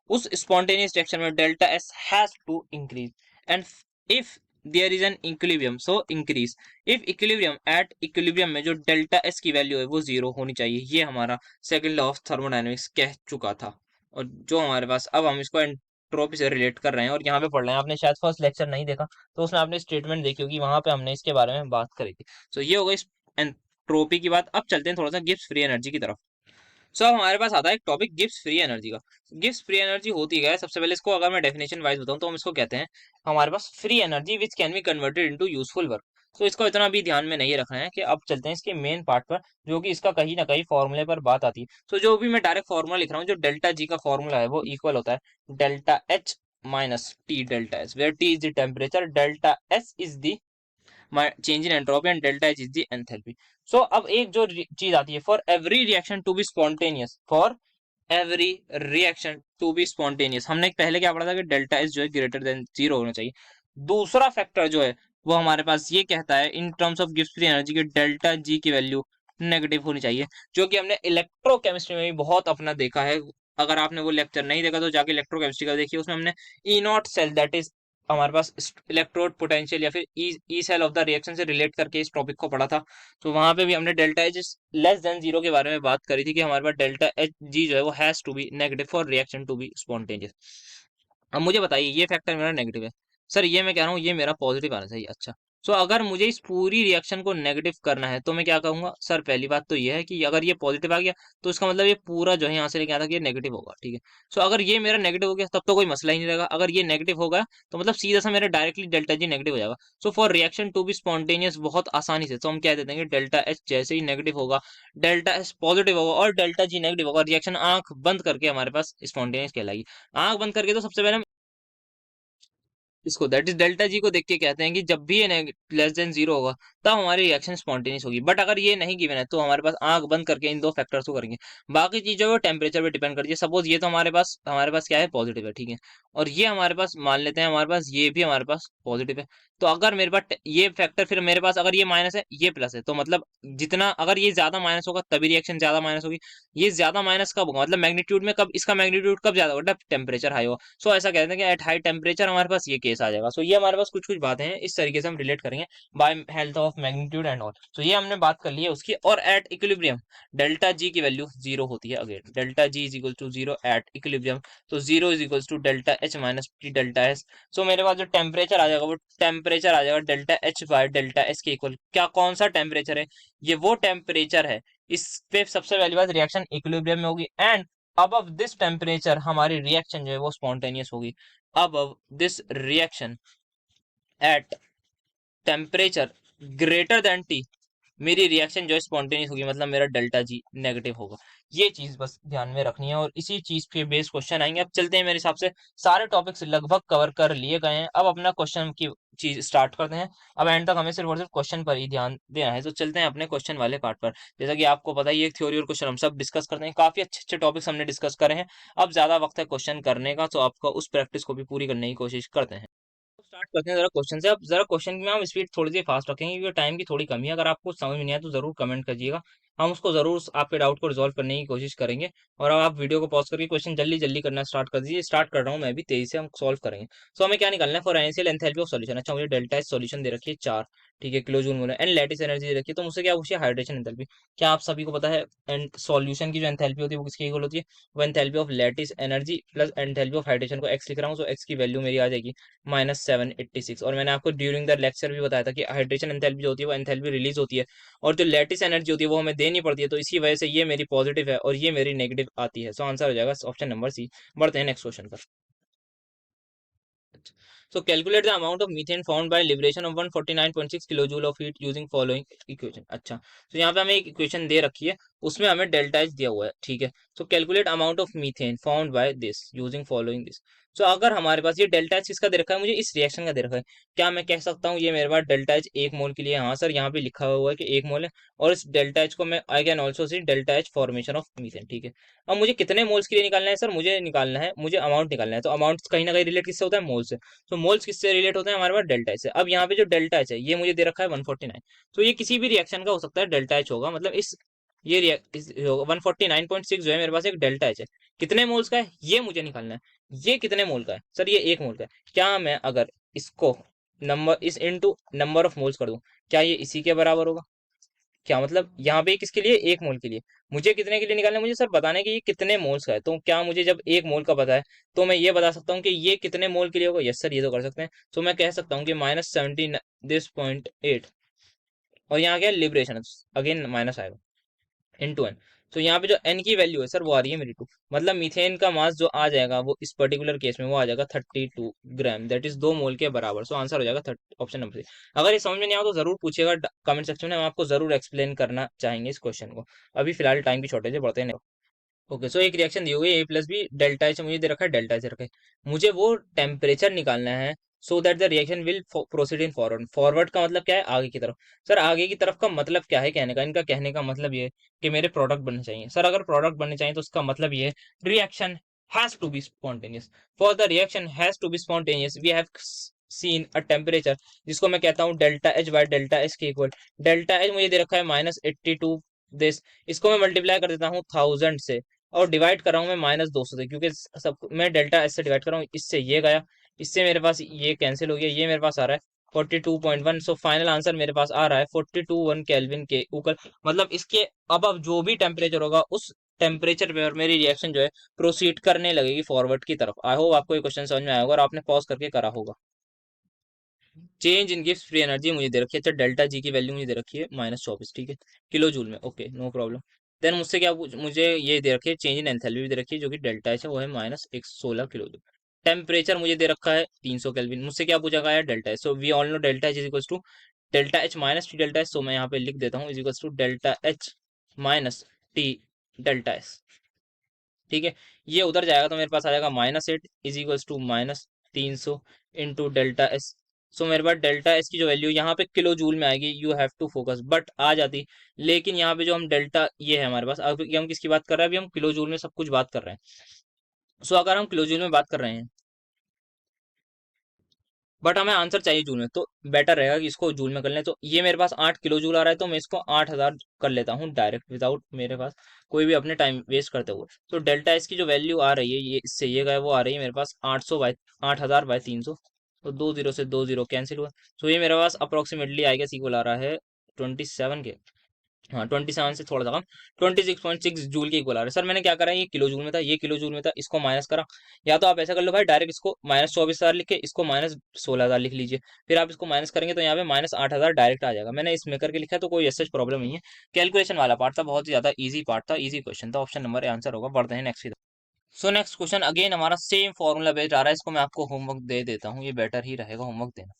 उस स्पॉन्टेनियस रिएक्शन में delta S has to increase, and if there is an equilibrium so increase, if equilibrium at equilibrium में जो डेल्टा एस की वैल्यू है वो जीरो होनी चाहिए। ये हमारा सेकंड लॉ ऑफ थर्मोडायनेमिक्स कह चुका था। और जो हमारे पास अब हम इसको एंट्रोपी से रिलेट कर रहे हैं और यहाँ पे पढ़ रहे हैं, आपने शायद फर्स्ट लेक्चर नहीं देखा तो उसमें आपने स्टेटमेंट देखी होगी, वहां पे हमने इसके बारे में बात करी थी। सो ये हो गई एंट्रोपी की बात। अब चलते हैं थोड़ा सा गिब्स फ्री एनर्जी की तरफ। सो अब हमारे पास आता है एक टॉपिक गिब्स फ्री एनर्जी का। गिब्स फ्री एनर्जी होती है, सबसे पहले इसको अगर मैं डेफिनेशन वाइज बताऊं तो हम इसको कहते हैं हमारे पास free energy which can be converted into useful work. तो इसको इतना भी ध्यान में नहीं रखना है कि अब चलते हैं इसके मेन पार्ट पर, जो कि इसका कहीं ना कहीं फॉर्मूले पर बात आती है। तो जो भी मैं डायरेक्ट फॉर्मूला लिख रहा हूँ, जो डेल्टा जी का फॉर्मूला है वो इक्वल होता है delta H minus T delta S, where T is the temperature, delta S is the change in entropy and delta H is the enthalpy. So अब एक जो चीज आती है, for every reaction to be spontaneous, for every reaction to be spontaneous, हमने पहले क्या पढ़ा था कि डेल्टा एस जो है ग्रेटर देन जीरो होना चाहिए। दूसरा फैक्टर जो है वो हमारे पास ये कहता है in terms of Gibbs free energy की डेल्टा जी की वैल्यू नेगेटिव होनी चाहिए, जो कि हमने इलेक्ट्रोकेमिस्ट्री में भी बहुत अपना देखा है। अगर आपने वो लेक्चर नहीं देखा तो जाके इलेक्ट्रोकेमिस्ट्री का देखिए, उसमें हमने E naught cell that is हमारे पास इलेक्ट्रोड पोटेंशियल या फिर E cell of the reaction से रिलेट करके इस टॉपिक को पढ़ा था। तो वहां पे भी हमने delta H less than zero के बारे में बात करी थी कि हमारे पास डेल्टा एच जी जो है वो has to be negative for reaction to be spontaneous. अब मुझे बताइए ये फैक्टर मेरा नेगेटिव है, सर ये मैं कह रहा हूँ ये मेरा पॉजिटिव आना चाहिए। अच्छा, सो अगर मुझे इस पूरी रिएक्शन को नेगेटिव करना है तो मैं क्या कहूंगा सर, पहली बात तो ये है कि अगर ये पॉजिटिव आ गया तो इसका मतलब ये पूरा जो है यहाँ से लेके आता कि ये नेगेटिव होगा, ठीक है। सो अगर ये मेरा नेगेटिव हो गया तब तो कोई मसला ही नहीं रहेगा, अगर ये नेगेटिव होगा तो मतलब सीधा सा मेरा डायरेक्टली डेल्टा जी नेगेटिव हो जाएगा। So for reaction to be spontaneous बहुत आसानी से तो हम कह देते हैं कि डेल्टा एच जैसे ही नेगेटिव होगा, डेल्टा एच पॉजिटिव होगा और डेल्टा जी नेगेटिव होगा, रिएक्शन आंख बंद करके हमारे पास स्पॉन्टेनियस कहलाएगी। आंख बंद करके तो सबसे पहले इसको दैट इज डेल्टा जी को देख के कहते हैं कि जब भी ये लेस देन जीरो होगा तब हमारी रिएक्शन स्पॉन्टेनियस होगी। बट अगर ये नहीं गिवन है तो हमारे पास आंख बंद करके इन दो फैक्टर्स को करेंगे। बाकी चीजों वो टेम्परेचर पे डिपेंड करती है। सपोज ये तो हमारे पास क्या है, पॉजिटिव है, ठीक है। और ये हमारे पास मान लेते हैं हमारे पास ये भी हमारे पास पॉजिटिव है। तो अगर मेरे पास ये फैक्टर, फिर मेरे पास अगर ये माइनस है ये प्लस है, तो मतलब जितना अगर ये ज्यादा माइनस होगा तभी रिएक्शन ज्यादा माइनस होगी। ये ज्यादा माइनस कब होगा, मतलब मैग्नीट्यूड में, कब इसका मैग्नीट्यूड कब ज्यादा होगा, जब टेम्परेचर हाई होगा। सो ऐसा कहते हैं कि एट हाई टेम्परेचर हमारे पास ये केस आ जाएगा। सो ये हमारे पास कुछ कुछ बातें हैं, इस तरीके से हम रिलेट करेंगे by health of magnitude and all. So ये हमने बात कर ली है उसकी। और एट इक्विलिब्रियम डेल्टा जी की वैल्यू जीरो होती है। Again delta G is equal to zero at equilibrium. तो zero is equal to delta H minus T delta S. So मेरे पास जो टेम्परेचर आ जाएगा वो टेम्परेचर आ जाएगा delta H by delta S के इक्वल। क्या, कौन सा टेम्परेचर है, ये वो टेम्परेचर है इस पे सबसे पहली बात रिएक्शन इक्विलिब्रियम में होगी एंड above this temperature हमारी रिएक्शन जो है वो स्पॉन्टेनियस होगी। above this reaction at temperature greater than T मेरी रिएक्शन जो है स्पॉन्टेनियस होगी, मतलब मेरा डेल्टा जी नेगेटिव होगा। ये चीज बस ध्यान में रखनी है और इसी चीज पे बेस क्वेश्चन आएंगे। अब चलते हैं, मेरे हिसाब से सारे टॉपिक्स लगभग कवर कर लिए गए हैं। अब अपना क्वेश्चन की चीज स्टार्ट करते हैं। अब एंड तक हमें सिर्फ और सिर्फ क्वेश्चन पर ही ध्यान देना है। तो चलते हैं अपने क्वेश्चन वाले पार्ट पर। जैसा कि आपको पता ही है, थ्योरी और क्वेश्चन हम सब डिस्कस करते हैं, काफी अच्छे अच्छे टॉपिक्स हमने डिस्कस करे हैं। अब ज्यादा वक्त है क्वेश्चन करने का, तो आपको उस प्रैक्टिस को भी पूरी करने की कोशिश करते हैं। स्टार्ट करते हैं जरा क्वेश्चन से। अब जरा क्वेश्चन में हम स्पीड थोड़ी सी फास्ट रखेंगे क्योंकि टाइम की थोड़ी कमी है। अगर आपको समझ में नहीं आया तो जरूर कमेंट करिएगा, हम उसको जरूर आपके डाउट को रिजॉल्व करने की कोशिश करेंगे। और अब आप वीडियो को पॉज करके क्वेश्चन जल्दी जल्दी करना स्टार्ट कर दीजिए। स्टार्ट कर रहा हूँ मैं भी, तेजी से हम सॉल्व करेंगे। सो हमें क्या निकालना है, for initial enthalpy of solution. अच्छा, मुझे डेल्टा एच सॉल्यूशन दे रखी है 4, ठीक है, kilo joule mole and lattice energy दे रखी है। तो मुझसे क्या पूछिए, हाइड्रेशन एंथैल्पी। क्या आप सभी को पता है एंड सॉल्यूशन की जो एंथैल्पी होती है वो किसकी इक्वल होती है, वो enthalpy of lattice energy plus enthalpy of hydration को एक्स लिख रहा हूँ। सो एक्स की वैल्यू मेरी आ जाएगी -786। और मैंने आपको ड्यूरिंग द लेक्चर भी बताया था कि हाइड्रेशन एंथैल्पी जो होती है वो एंथैल्पी रिलीज होती है और जो लैटिस एनर्जी होती है वो हमें देनी पड़ती है। तो इसी वजह से ये मेरी पॉजिटिव है और ये मेरी नेगेटिव आती है। सो आंसर हो जाएगा ऑप्शन नंबर सी। बढ़ते हैं नेक्स्ट क्वेश्चन पर। So calculate the amount of methane found by liberation of 149.6 kilojoule of heat using following equation। अच्छा, तो यहाँ पे हमें एक इक्वेशन दे रखी है, उसमें हमें डेल्टा एच दिया हुआ है, ठीक है। So calculate amount of methane found by this using following this. So अगर हमारे पास ये डेल्टा एच किसका दे रखा है, मुझे इस रिएक्शन का दे रखा है। क्या मैं कह सकता हूँ ये मेरे पास डेल्टा एच 1 मोल के लिए, हाँ सर यहाँ पे लिखा हुआ है कि 1 मोल है। और इस डेल्टा एच को मैं I can also see delta H formation of methane, ठीक है। अब मुझे कितने मोल्स के लिए निकालना है सर, मुझे निकालना है, मुझे अमाउंट निकालना है। तो अमाउंट कहीं ना कहीं रिलेट किससे होता है, मोल से। तो मोल्स किससे रिलेट होते हैं, हमारे पास डेल्टा एच से। अब यहाँ पे जो डेल्टा एच है ये मुझे दे रखा है 149। तो ये किसी भी रिएक्शन का हो सकता है, डेल्टा एच होगा, मतलब ये 149.6 जो है मेरे पास एक डेल्टा एच है। कितने मोल्स का है ये मुझे निकालना है। ये कितने मोल का है सर, ये 1 मोल का है। क्या मैं अगर इसको नंबर इस इनटू नंबर ऑफ मोल्स कर दूं, क्या ये इसी के बराबर होगा। क्या मतलब यहाँ पे किसके लिए, 1 मोल के लिए। मुझे कितने के लिए निकालना है, मुझे सर बताना है कि ये कितने मोल्स का है। तो क्या मुझे जब 1 मोल का पता है तो मैं ये बता सकता हूँ कि ये कितने मोल के लिए होगा। यस सर, ये तो कर सकते हैं। तो मैं कह सकता हूँ कि -70 और यहाँ क्या लिबरेशन, अगेन माइनस आएगा इनटू एन। तो यहाँ पे जो एन की वैल्यू है सर वो आ रही है मेरी 2। मतलब मीथेन का मास जो आ जाएगा वो इस पर्टिकुलर केस में वो आ जाएगा 32 ग्राम, दैट इज 2 मोल के बराबर। सो आंसर हो जाएगा ऑप्शन नंबर सी। अगर ये समझ में नहीं आया तो जरूर पूछिएगा कमेंट सेक्शन में, हम आपको जरूर एक्सप्लेन करना चाहेंगे इस क्वेश्चन को। अभी फिलहाल टाइम की शॉर्टेज है, बढ़ते हैं। ओके, सो एक रिएक्शन दी हुई है ए प्लस बी, डेल्टा एच मुझे दे रखा है, डेल्टा एच रखा है। मुझे वो टेम्परेचर निकालना है so that the reaction will proceed in forward. Forward का मतलब क्या है, आगे की तरफ। सर आगे की तरफ का मतलब क्या है कहने का, इनका कहने का मतलब ये है कि मेरे प्रोडक्ट बनने चाहिए। सर अगर प्रोडक्ट बनने चाहिए तो उसका मतलब ये है reaction has to be spontaneous. For the reaction has to be spontaneous we have seen a temperature जिसको मैं कहता हूँ delta H by delta H के इक्वल। डेल्टा एच मुझे दे रखा है -82 दिस। इसको मैं मल्टीप्लाई कर देता हूँ 1000 से और डिवाइड कर रहा हूँ मैं -200 से, क्योंकि सब मैं डेल्टा एच से डिवाइड कर रहा हूँ। इससे ये गया, इससे मेरे पास ये कैंसिल हो गया, ये मेरे पास आ रहा है 42.1। सो फाइनल आंसर मेरे पास आ रहा है 42.1 केल्विन के ऊपर। मतलब इसके अब जो भी टेम्परेचर होगा उस टेम्परेचर पे और मेरी रिएक्शन जो है प्रोसीड करने लगेगी फॉरवर्ड की तरफ। आई होप आपको ये क्वेश्चन समझ में आया होगा और आपने पॉज करके करा होगा। Change in gives free energy मुझे दे रखी है, अच्छा डेल्टा जी की वैल्यू मुझे दे रखी है -24, ठीक है, किलो जूल में, ओके नो प्रॉब्लम। देन मुझसे क्या मुझे ये दे रखी है, चेंज इन एंथैल्पी भी दे रखी है जो कि डेल्टा एच है, वो है -116 किलो जूल। टेम्परेचर मुझे दे रखा है 300 केल्विन। मुझसे क्या पूछा गया है, delta H. So we all know delta H is equal to delta H minus T delta H. So मैं यहाँ पे लिख देता हूँ is equal to delta H minus T delta S, ठीक है। ये उधर जाएगा तो मेरे पास आ जाएगा -8 is equals to -300 into delta S. So मेरे पास डेल्टा एस की जो वैल्यू यहाँ पे किलो जूल में आएगी, you have to focus, but आ जाती, लेकिन यहाँ पे जो हम डेल्टा ये है हमारे पास, अब ये हम किसकी बात कर रहे हैं, अभी हम किलो जूल में सब कुछ बात कर रहे हैं। सो अगर हम किलो जूल में बात कर रहे हैं बट हमें आंसर चाहिए जूल में, तो बेटर रहेगा कि इसको जूल में कर लें। तो ये मेरे पास 8 किलो जूल आ रहा है, तो मैं इसको 8000 कर लेता हूँ डायरेक्ट, विदाउट मेरे पास कोई भी अपने टाइम वेस्ट करते हुए। तो डेल्टा इसकी जो वैल्यू आ रही है, ये इससे ये गए, वो आ रही है मेरे पास 8000/300। तो 2 जीरो से 2 जीरो कैंसिल हुआ। तो ये मेरे पास अप्रोक्सीमेटली आई गेस इक्वल आ रहा है 27 के, हाँ 27 से थोड़ा सा कम, 26.6 जूल के इक्वल आ रहा है। सर मैंने क्या करा, ये किलो जूल में था, ये किलो जूल में था, इसको माइनस करा। या तो आप ऐसा कर लो भाई, डायरेक्ट इसको -24,000 लिख के इसको -16,000 लिख लीजिए, फिर आप इसको माइनस करेंगे तो यहाँ पे -8,000 डायरेक्ट आ जाएगा। मैंने इसमें करके लिखा है, तो कोई ऐसा प्रॉब्लम नहीं है। कैलकुलेशन वाला पार्ट था, बहुत ही ज्यादा ईजी पार्ट था, ईजी क्वेश्चन था, ऑप्शन नंबर आंसर होगा। बढ़ते हैं नेक्स्ट की तरफ। सो नेक्स्ट क्वेश्चन अगेन हमारा सेम फॉर्मूला बेस्ड आ रहा है, इसको मैं आपको होमवर्क दे देता हूँ, ये बेटर ही रहेगा होमवर्क देना।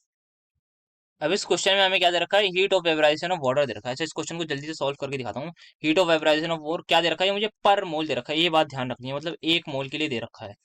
अब इस क्वेश्चन में हमें क्या दे रखा है, heat of vaporisation of water दे रखा है। अच्छा इस क्वेश्चन को जल्दी से सॉल्व करके दिखाता हूँ। Heat of vaporisation of water क्या दे रखा है, ये मुझे पर मोल दे रखा है, ये बात ध्यान रखनी है, मतलब 1 मोल के लिए दे रखा है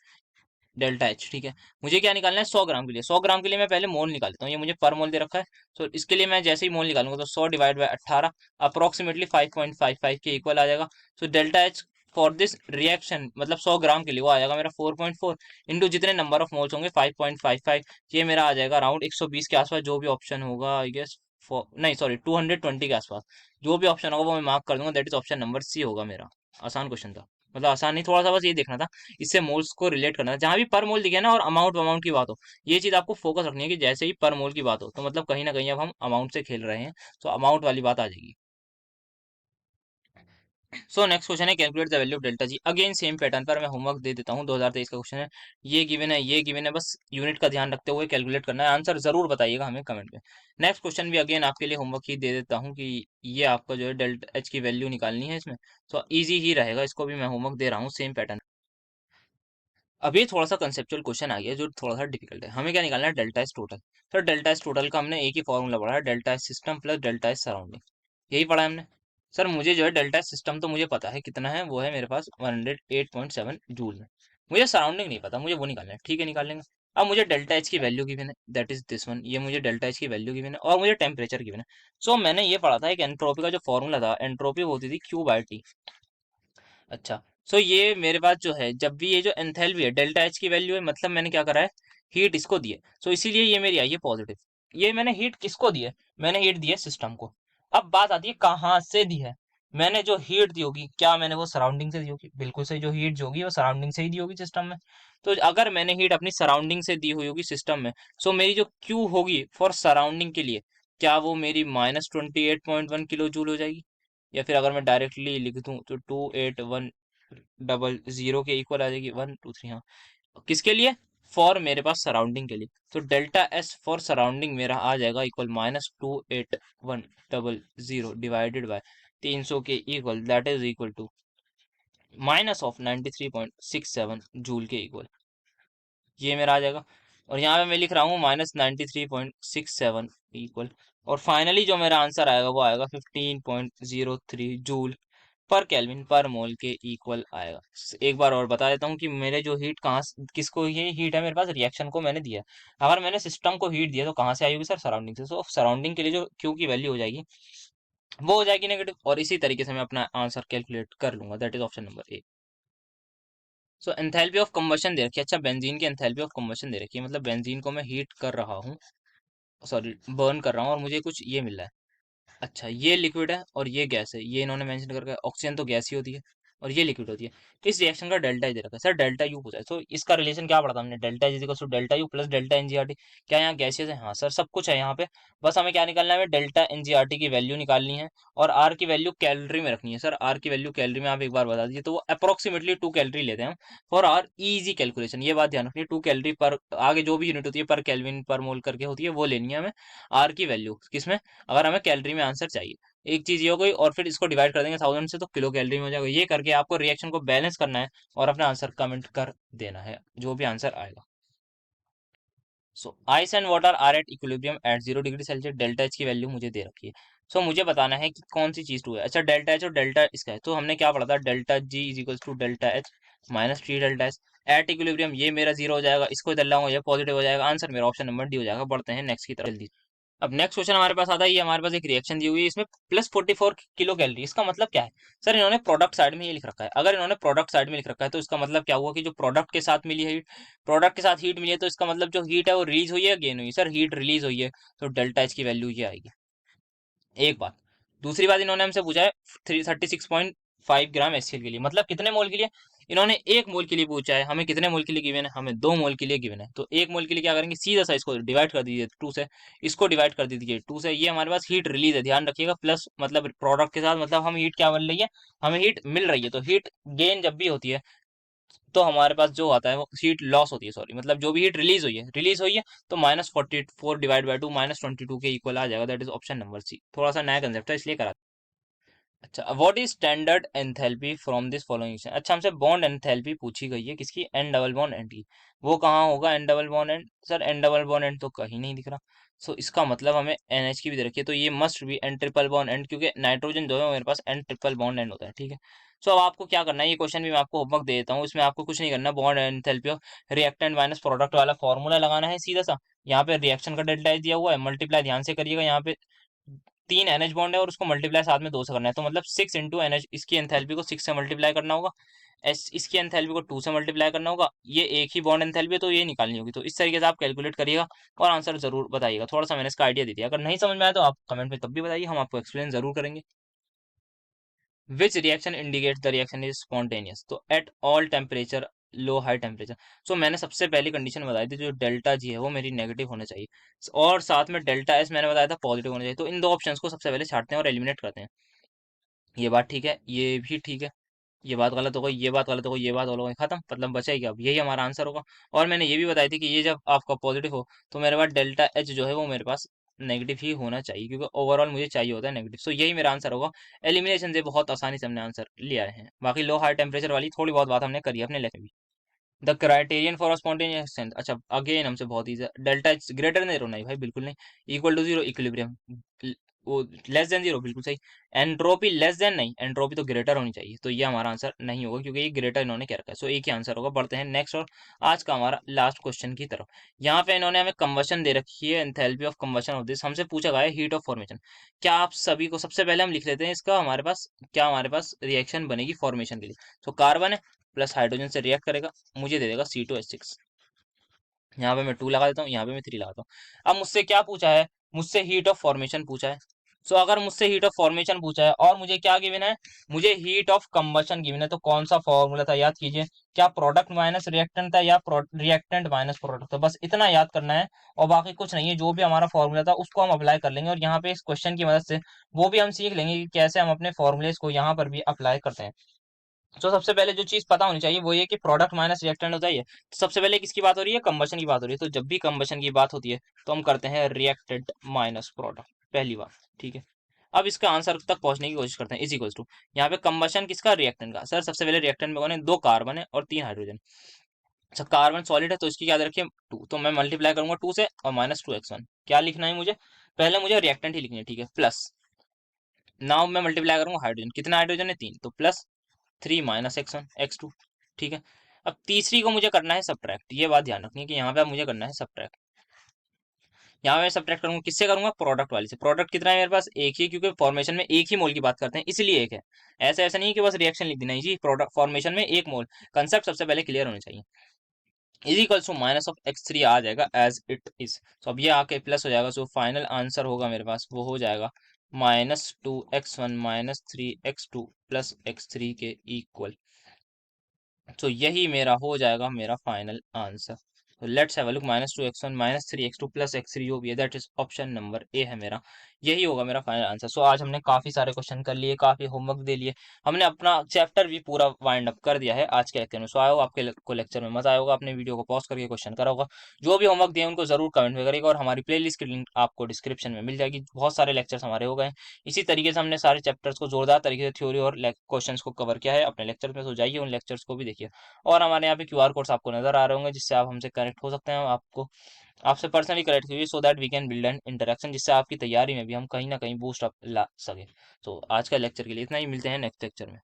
डेल्टा एच, ठीक है। मुझे क्या निकालना है, 100 ग्राम के लिए, 100 ग्राम के लिए मैं पहले मोल निकाल लेता हूँ, ये मुझे पर मोल दे रखा है। तो इसके लिए मैं जैसे ही मोल निकालूंगा तो 100/18 अप्रोक्सीमेटली 5.55 के इक्वल आ जाएगा। तो delta H for this reaction, मतलब 100 ग्राम के लिए वो आ जाएगा मेरा 4.4 इंटू जितने नंबर ऑफ मोल्स होंगे 5.55, ये मेरा आ जाएगा अराउंड 120 के आसपास, जो भी ऑप्शन होगा आई गेस, नहीं सॉरी 220 के आसपास, जो भी ऑप्शन होगा वो मैं मार्क कर दूंगा, that is option number C होगा मेरा। आसान क्वेश्चन था, मतलब आसान नहीं, थोड़ा सा बस ये देखना था, इससे मोल्स को रिलेट करना है, जहां भी पर मोल दिखे ना और अमाउंट अमाउंट की बात हो, ये चीज आपको फोकस रखनी है कि जैसे ही पर मोल की बात हो तो मतलब कहीं ना कहीं अब हम अमाउंट से खेल रहे हैं, तो अमाउंट वाली बात आ जाएगी। सो नेक्स्ट क्वेश्चन है, calculate the value of delta G. Again same pattern पर मैं होमवर्क दे देता हूँ, 2023 का क्वेश्चन है, ये गिवन है, ये गिवन है, बस यूनिट का ध्यान रखते हुए कैलकुलेट करना है। आंसर जरूर बताइएगा हमें कमेंट में। नेक्स्ट क्वेश्चन भी अगेन आपके लिए होमवर्क ही दे देता हूँ कि ये आपका जो है डेल्टा एच की वैल्यू निकालनी है इसमें, तो इजी ही रहेगा, इसको भी मैं होमवर्क दे रहा हूँ सेम पैटर्न। अब ये थोड़ा सा कंसेप्चुअल क्वेश्चन आ गया जो थोड़ा सा डिफिकल्ट है, हमें क्या निकालना है, डेल्टा एस टोटल। तो डेल्टा एस टोटल का हमने एक ही फॉर्मूला पढ़ा है, delta S system plus delta S surrounding, यही पढ़ा है हमने। सर मुझे जो है डेल्टा एस सिस्टम तो मुझे पता है कितना है, वो है मेरे पास 108.7 जूल में। मुझे सराउंडिंग नहीं पता, मुझे वो निकालना है, ठीक है निकाल लेंगे। अब मुझे डेल्टा एच की वैल्यू गिवन है, दैट इज दिस वन, ये मुझे डेल्टा एच की वैल्यू गिवन है, और मुझे टेम्परेचर गिवन है। सो मैंने ये पढ़ा था, एक एंट्रोपी का जो फॉर्मूला था, एंट्रोपी होती थी Q/T। अच्छा, सो ये मेरे पास जो है, जब भी ये जो एंथैल्पी है डेल्टा एच की वैल्यू है, मतलब मैंने क्या करा है, हीट इसको दी है, सो इसीलिए ये मेरी आई है पॉजिटिव। ये मैंने हीट किसको दी है, मैंने हीट दी है सिस्टम को। अब बात आती है कहाँ से दी है, मैंने जो हीट दी होगी, क्या मैंने वो सराउंडिंग से दी होगी, बिल्कुल सही, जो हीट जो होगी वो सराउंडिंग से ही दी होगी सिस्टम में। तो अगर मैंने हीट अपनी सराउंडिंग से दी हुई होगी सिस्टम में, सो मेरी जो क्यू होगी फॉर सराउंडिंग के लिए, क्या वो मेरी -28.1 किलो जूल हो जाएगी, या फिर अगर मैं डायरेक्टली लिख दूं तो 28100 के इक्वल आ जाएगी, 1 2 3, हाँ। किसके लिए, फॉर मेरे पास सराउंडिंग के लिए। तो डेल्टा एस फॉर सराउंडिंग मेरा आ जाएगा इक्वल -28100 डिवाइडेड बाय 300 के equal, that is equal to minus of 93.67 joule के इक्वल, ये मेरा आ जाएगा। और यहाँ पे मैं लिख रहा हूँ -93.67 इक्वल, और फाइनली जो मेरा आंसर आएगा वो आएगा 15.03 जूल पर केल्विन पर मोल के इक्वल आएगा। एक बार और बता देता हूँ कि मेरे जो हीट कहाँ किसको ये हीट है, मेरे पास रिएक्शन को मैंने दिया है। अगर मैंने सिस्टम को हीट दिया तो कहाँ से आई होगी सर, सराउंडिंग से। सो सराउंडिंग के लिए जो क्यू की वैल्यू हो जाएगी वो हो जाएगी नेगेटिव, और इसी तरीके से मैं अपना आंसर कैलकुलेट कर लूंगा, that is option number A. So enthalpy of combustion दे रखी है, अच्छा बेंजीन की एंथैल्पी ऑफ कंबशन दे रखी है, मतलब बेंजीन को मैं हीट कर रहा हूँ, सॉरी बर्न कर रहा हूँ, और मुझे कुछ ये मिल रहा है। अच्छा ये लिक्विड है और ये गैस है, ये इन्होंने मेंशन करके, ऑक्सीजन तो गैस ही होती है, और ये लिक्विड होती है। इस रिएक्शन का डेल्टा ही दे रखा है सर, डेल्टा यू पूछा है। तो इसका रिलेशन क्या पढ़ा था हमने, delta is equal to delta U plus delta NGRT. क्या यहाँ गैसेस है? हाँ सर, सब कुछ है यहाँ पे। बस हमें क्या निकालना है, डेल्टा एनजीआरटी की वैल्यू निकालनी है और आर की वैल्यू कैलोरी में रखनी है। सर आर की वैल्यू कैलोरी में आप एक बार बता दीजिए, तो वो अप्रोक्सीमेटली 2 कैलोरी लेते हैं हम फॉर आर इजी कैलकुलेशन। ये बात ध्यान रखनी है, 2 कैलोरी पर, आगे जो भी यूनिट होती है पर केल्विन पर मोल करके होती है, वो लेनी है हमें आर की वैल्यू किसमें, अगर हमें कैलोरी में आंसर चाहिए। एक चीज ये हो गई, और फिर इसको डिवाइड कर देंगे 1000 से तो किलो कैलोरी में हो जाएगा। ये करके आपको रिएक्शन को बैलेंस करना है और अपना आंसर कमेंट कर देना है, जो भी आंसर आएगा। So ice and water are at equilibrium at 0 degree Celsius, delta H की वैल्यू मुझे दे रखी है। सो मुझे बताना है कि कौन सी चीज ट्रू है। अच्छा, डेल्टा एच और डेल्टा इसका है, तो हमने क्या पढ़ा था, delta G is equal to delta H minus 3 delta H at equilibrium. ये मेरा 0 हो जाएगा, इसको इधर लाऊंगा ये पॉजिटिव हो जाएगा, आंसर मेरा ऑप्शन नंबर डी हो जाएगा। बढ़ते हैं नेक्स्ट की तरफ जल्दी। अब नेक्स्ट क्वेश्चन हमारे पास आता है, ये हमारे पास एक रिएक्शन दी हुई है, इसमें +44 किलो कैलोरी। इसका मतलब क्या है सर, इन्होंने प्रोडक्ट साइड में ये लिख रखा है। अगर इन्होंने प्रोडक्ट साइड में लिख रखा है तो इसका मतलब क्या हुआ कि जो प्रोडक्ट के साथ मिली है हीट, प्रोडक्ट के साथ हीट मिली है, तो इसका मतलब जो हीट है वो रिलीज हुई है, गेन हुई। सर हीट रिलीज हुई है, तो डेल्टा एच की वैल्यू ये आएगी। एक बात। दूसरी बात, इन्होंने हमसे पूछा है 36.5 ग्राम एचसीएल के लिए, मतलब कितने मोल के लिए। इन्होंने 1 मोल के लिए पूछा है, हमें कितने मोल के लिए गिवन है, हमें 2 मोल के लिए गिवन है। तो 1 मोल के लिए क्या करेंगे, सीधा सा इसको डिवाइड कर दीजिए 2 से, इसको डिवाइड कर दीजिए 2 से। ये हमारे पास हीट रिलीज है, ध्यान रखिएगा, प्लस मतलब प्रोडक्ट के साथ, मतलब हम हीट क्या मिल रही है, हमें हीट मिल रही है। तो हीट गेन जब भी होती है तो हमारे पास जो आता है वो हीट लॉस होती है, सॉरी, मतलब जो भी हीट रिलीज हुई है तो -44 डिवाइड बाई 2 -22 के इक्वल आ जाएगा। That is option number C. थोड़ा सा नया कंसेप्ट है इसलिए करा। अच्छा, what is standard enthalpy from this following. अच्छा, हमसे बॉन्ड एंथैल्पी पूछी गई है, किसकी, एन डबल बॉन्ड एंड की। वो कहाँ होगा N double bond and, sir N double bond and तो कहीं नहीं दिख रहा। सो इसका मतलब हमें एन एच की भी दे रखी है, तो ये मस्ट भी एन ट्रिपल बॉन्ड एंड, क्योंकि नाइट्रोजन जो है मेरे पास एन ट्रिपल बॉन्ड एंड होता है, ठीक है। सो अब आपको क्या करना है, ये क्वेश्चन भी मैं आपको होमवर्क दे देता हूँ, इसमें आपको कुछ नहीं करना, bond enthalpy of reactant minus product वाला फॉर्मूला लगाना है सीधा सा। यहाँ पे रिएक्शन का डेल्टा दिया हुआ है, मल्टीप्लाई ध्यान से करिएगा, यहाँ पे 3 NH बॉन्ड है और उसको मल्टीप्लाई साथ में 2 से करना है, तो मतलब 6 × NH, इसकी एंथैल्पी को 6 से मल्टीप्लाई करना होगा, एस इसकी एंथैल्पी को 2 से मल्टीप्लाई करना होगा। ये एक ही बॉन्ड एंथैल्पी है तो ये निकालनी होगी। तो इस तरीके से आप कैलकुलेट करिएगा और आंसर जरूर बताइएगा। थोड़ा सा मैंने इसका आइडिया दे दिया, अगर नहीं समझ में आया तो आप कमेंट में तब भी बताइए, हम आपको एक्सप्लेन जरूर करेंगे। Which reaction indicate the reaction is spontaneous, तो at all temperature, low high temperature. So मैंने सबसे पहली कंडीशन बताई थी, जो डेल्टा जी है वो मेरी नेगेटिव होना चाहिए, और साथ में डेल्टा एस मैंने बताया था पॉजिटिव होना चाहिए। तो इन दो ऑप्शंस को सबसे पहले छांटते हैं और एलिमिनेट करते हैं। ये बात ठीक है, ये भी ठीक है, ये बात गलत हो गई, ये बात गलत हो गई, ये बात गलत हो गई, खत्म, मतलब बचा ही क्या, अब यही हमारा आंसर होगा। और मैंने ये भी बताई थी कि ये जब आपका पॉजिटिव हो तो मेरे पास डेल्टा एच जो है वो मेरे पास नेगेटिव ही होना चाहिए, क्योंकि ओवरऑल मुझे चाहिए होता है नेगेटिव। सो यही मेरा आंसर होगा। एलिमिनेशन से बहुत आसानी से हमने आंसर ले आए हैं। बाकी लो हाई टेम्परेचर वाली थोड़ी बहुत बात हमने करी है अपने लेक्चर में। The criterion for spontaneous exchange, अच्छा अगेन हमसे बहुत ईजी, डेल्टा एच ग्रेटर नहीं होना है भाई, बिल्कुल नहीं। इक्वल टू 0 इक्विलिब्रियम, वो लेस देन 0 बिल्कुल सही। एंट्रोपी लेस देन नहीं, एंट्रोपी तो ग्रेटर होनी चाहिए, तो ये हमारा आंसर नहीं होगा क्योंकि ये ग्रेटर इन्होंने क्या रखा है। सो एक ही आंसर होगा। बढ़ते हैं नेक्स्ट और आज का हमारा लास्ट क्वेश्चन की तरफ। यहाँ पे इन्होंने हमें कंबशन दे रखी है, enthalpy of combustion of this, हमसे पूछा गया है हीट ऑफ फॉर्मेशन। क्या आप सभी को सबसे पहले हम लिख लेते हैं इसका, हमारे पास क्या, हमारे पास रिएक्शन बनेगी फॉर्मेशन के लिए। तो कार्बन है प्लस हाइड्रोजन से रिएक्ट करेगा, मुझे दे देगा C2H6। यहाँ पे मैं 2 लगा देता हूँ, यहाँ पे मैं 3 लगाता हूँ। अब मुझसे क्या पूछा है, मुझसे हीट ऑफ फॉर्मेशन पूछा है। सो अगर मुझसे हीट ऑफ फॉर्मेशन पूछा है और मुझे क्या गिवन है, मुझे हीट ऑफ कंबशन गिवन है, तो कौन सा फॉर्मूला था याद कीजिए, क्या प्रोडक्ट माइनस रिएक्टेंट था या रिएक्टेंट माइनस प्रोडक्ट था, बस इतना याद करना है। और बाकी कुछ नहीं है, जो भी हमारा फॉर्मूला था उसको हम अप्लाई कर लेंगे, और यहाँ पे इस क्वेश्चन की मदद से वो भी हम सीख लेंगे कि कैसे हम अपने फॉर्मूलेस को यहाँ पर भी अप्लाई करते हैं। तो सबसे पहले जो चीज पता होनी चाहिए वो ये कि प्रोडक्ट माइनस रिएक्टेंट होता है। तो सबसे पहले किसकी बात हो रही है, कंबशन की बात हो रही है। तो जब भी कंबशन की बात होती है तो हम करते हैं रिएक्टेंट माइनस प्रोडक्ट, पहली बात, ठीक है। अब इसका आंसर तक पहुंचने की कोशिश करते हैं। इज इक्वल्स टू, यहाँ पे कंबशन किसका, रिएक्टेंट का। सर सबसे पहले रिएक्टेंट में कौन है, 2 कार्बन है और 3 हाइड्रोजन। अच्छा कार्बन सॉलिड है तो इसकी याद रखिए 2, तो मैं मल्टीप्लाई करूंगा 2 से और -2x1। क्या लिखना है मुझे, पहले मुझे रिएक्टेंट ही लिखनी है, ठीक है, प्लस नाउ मैं मल्टीप्लाई करूंगा हाइड्रोजन, कितना हाइड्रोजन है 3, तो प्लस 3 - x1 x2, ठीक है। अब तीसरी को मुझे करना है सब्ट्रैक्ट, ये बात ध्यान रखनी है कि यहाँ पे अब मुझे करना है सब्ट्रैक्ट। यहाँ पे मैं सब्ट्रैक्ट करूंगा, किससे करूंगा, प्रोडक्ट वाली से। प्रोडक्ट कितना है मेरे पास, एक ही, क्योंकि फॉर्मेशन में एक ही मोल की बात करते हैं इसलिए एक है। ऐसा ऐसा नहीं कि बस रिएक्शन लिख देना, जी प्रोडक्ट फॉर्मेशन में एक मोल, कंसेप्ट सबसे पहले क्लियर होने चाहिए। इज इक्वल टू -(x3) आ जाएगा एज इट इज। तो अब ये आके प्लस हो जाएगा, सो फाइनल आंसर होगा मेरे पास वो हो जाएगा -2x1 -3x2 प्लस x3 के इक्वल। तो यही मेरा हो जाएगा मेरा फाइनल आंसर। तो let's have a look. -2x1 -3x2 plus x3 जो भी है दैट इज ऑप्शन नंबर ए है मेरा। यही होगा मेरा फाइनल आंसर। सो आज हमने काफी सारे क्वेश्चन कर लिए, काफी होमवर्क दे लिए, हमने अपना चैप्टर भी पूरा वाइंड अप कर दिया है आज के लेक्चर में। सो आया हो आपके को लेक्चर में मजा आया होगा, अपने वीडियो को पॉज करके क्वेश्चन करा होगा। जो भी होमवर्क दिए उनको जरूर कमेंट में करिएगा, और हमारी प्लेलिस्ट की लिंक आपको डिस्क्रिप्शन में मिल जाएगी। बहुत सारे लेक्चर्स हमारे हो गए। इसी तरीके से हमने सारे चैप्टर्स को जोरदार तरीके से थ्योरी और क्वेश्चंस को कवर किया है अपने लेक्चर में। तो जाइए उन लेक्चर्स को भी देखिए। और हमारे यहाँ पे क्यूआर कोड्स आपको नजर आ रहे होंगे, जिससे आप हमसे कनेक्ट हो सकते हैं। आपको आपसे पर्सनली कनेक्ट कीजिए, so that we can build an interaction, जिससे आपकी तैयारी में भी हम कहीं ना कहीं बूस्ट अप ला सके। तो आज का लेक्चर के लिए इतना ही, मिलते हैं नेक्स्ट लेक्चर में।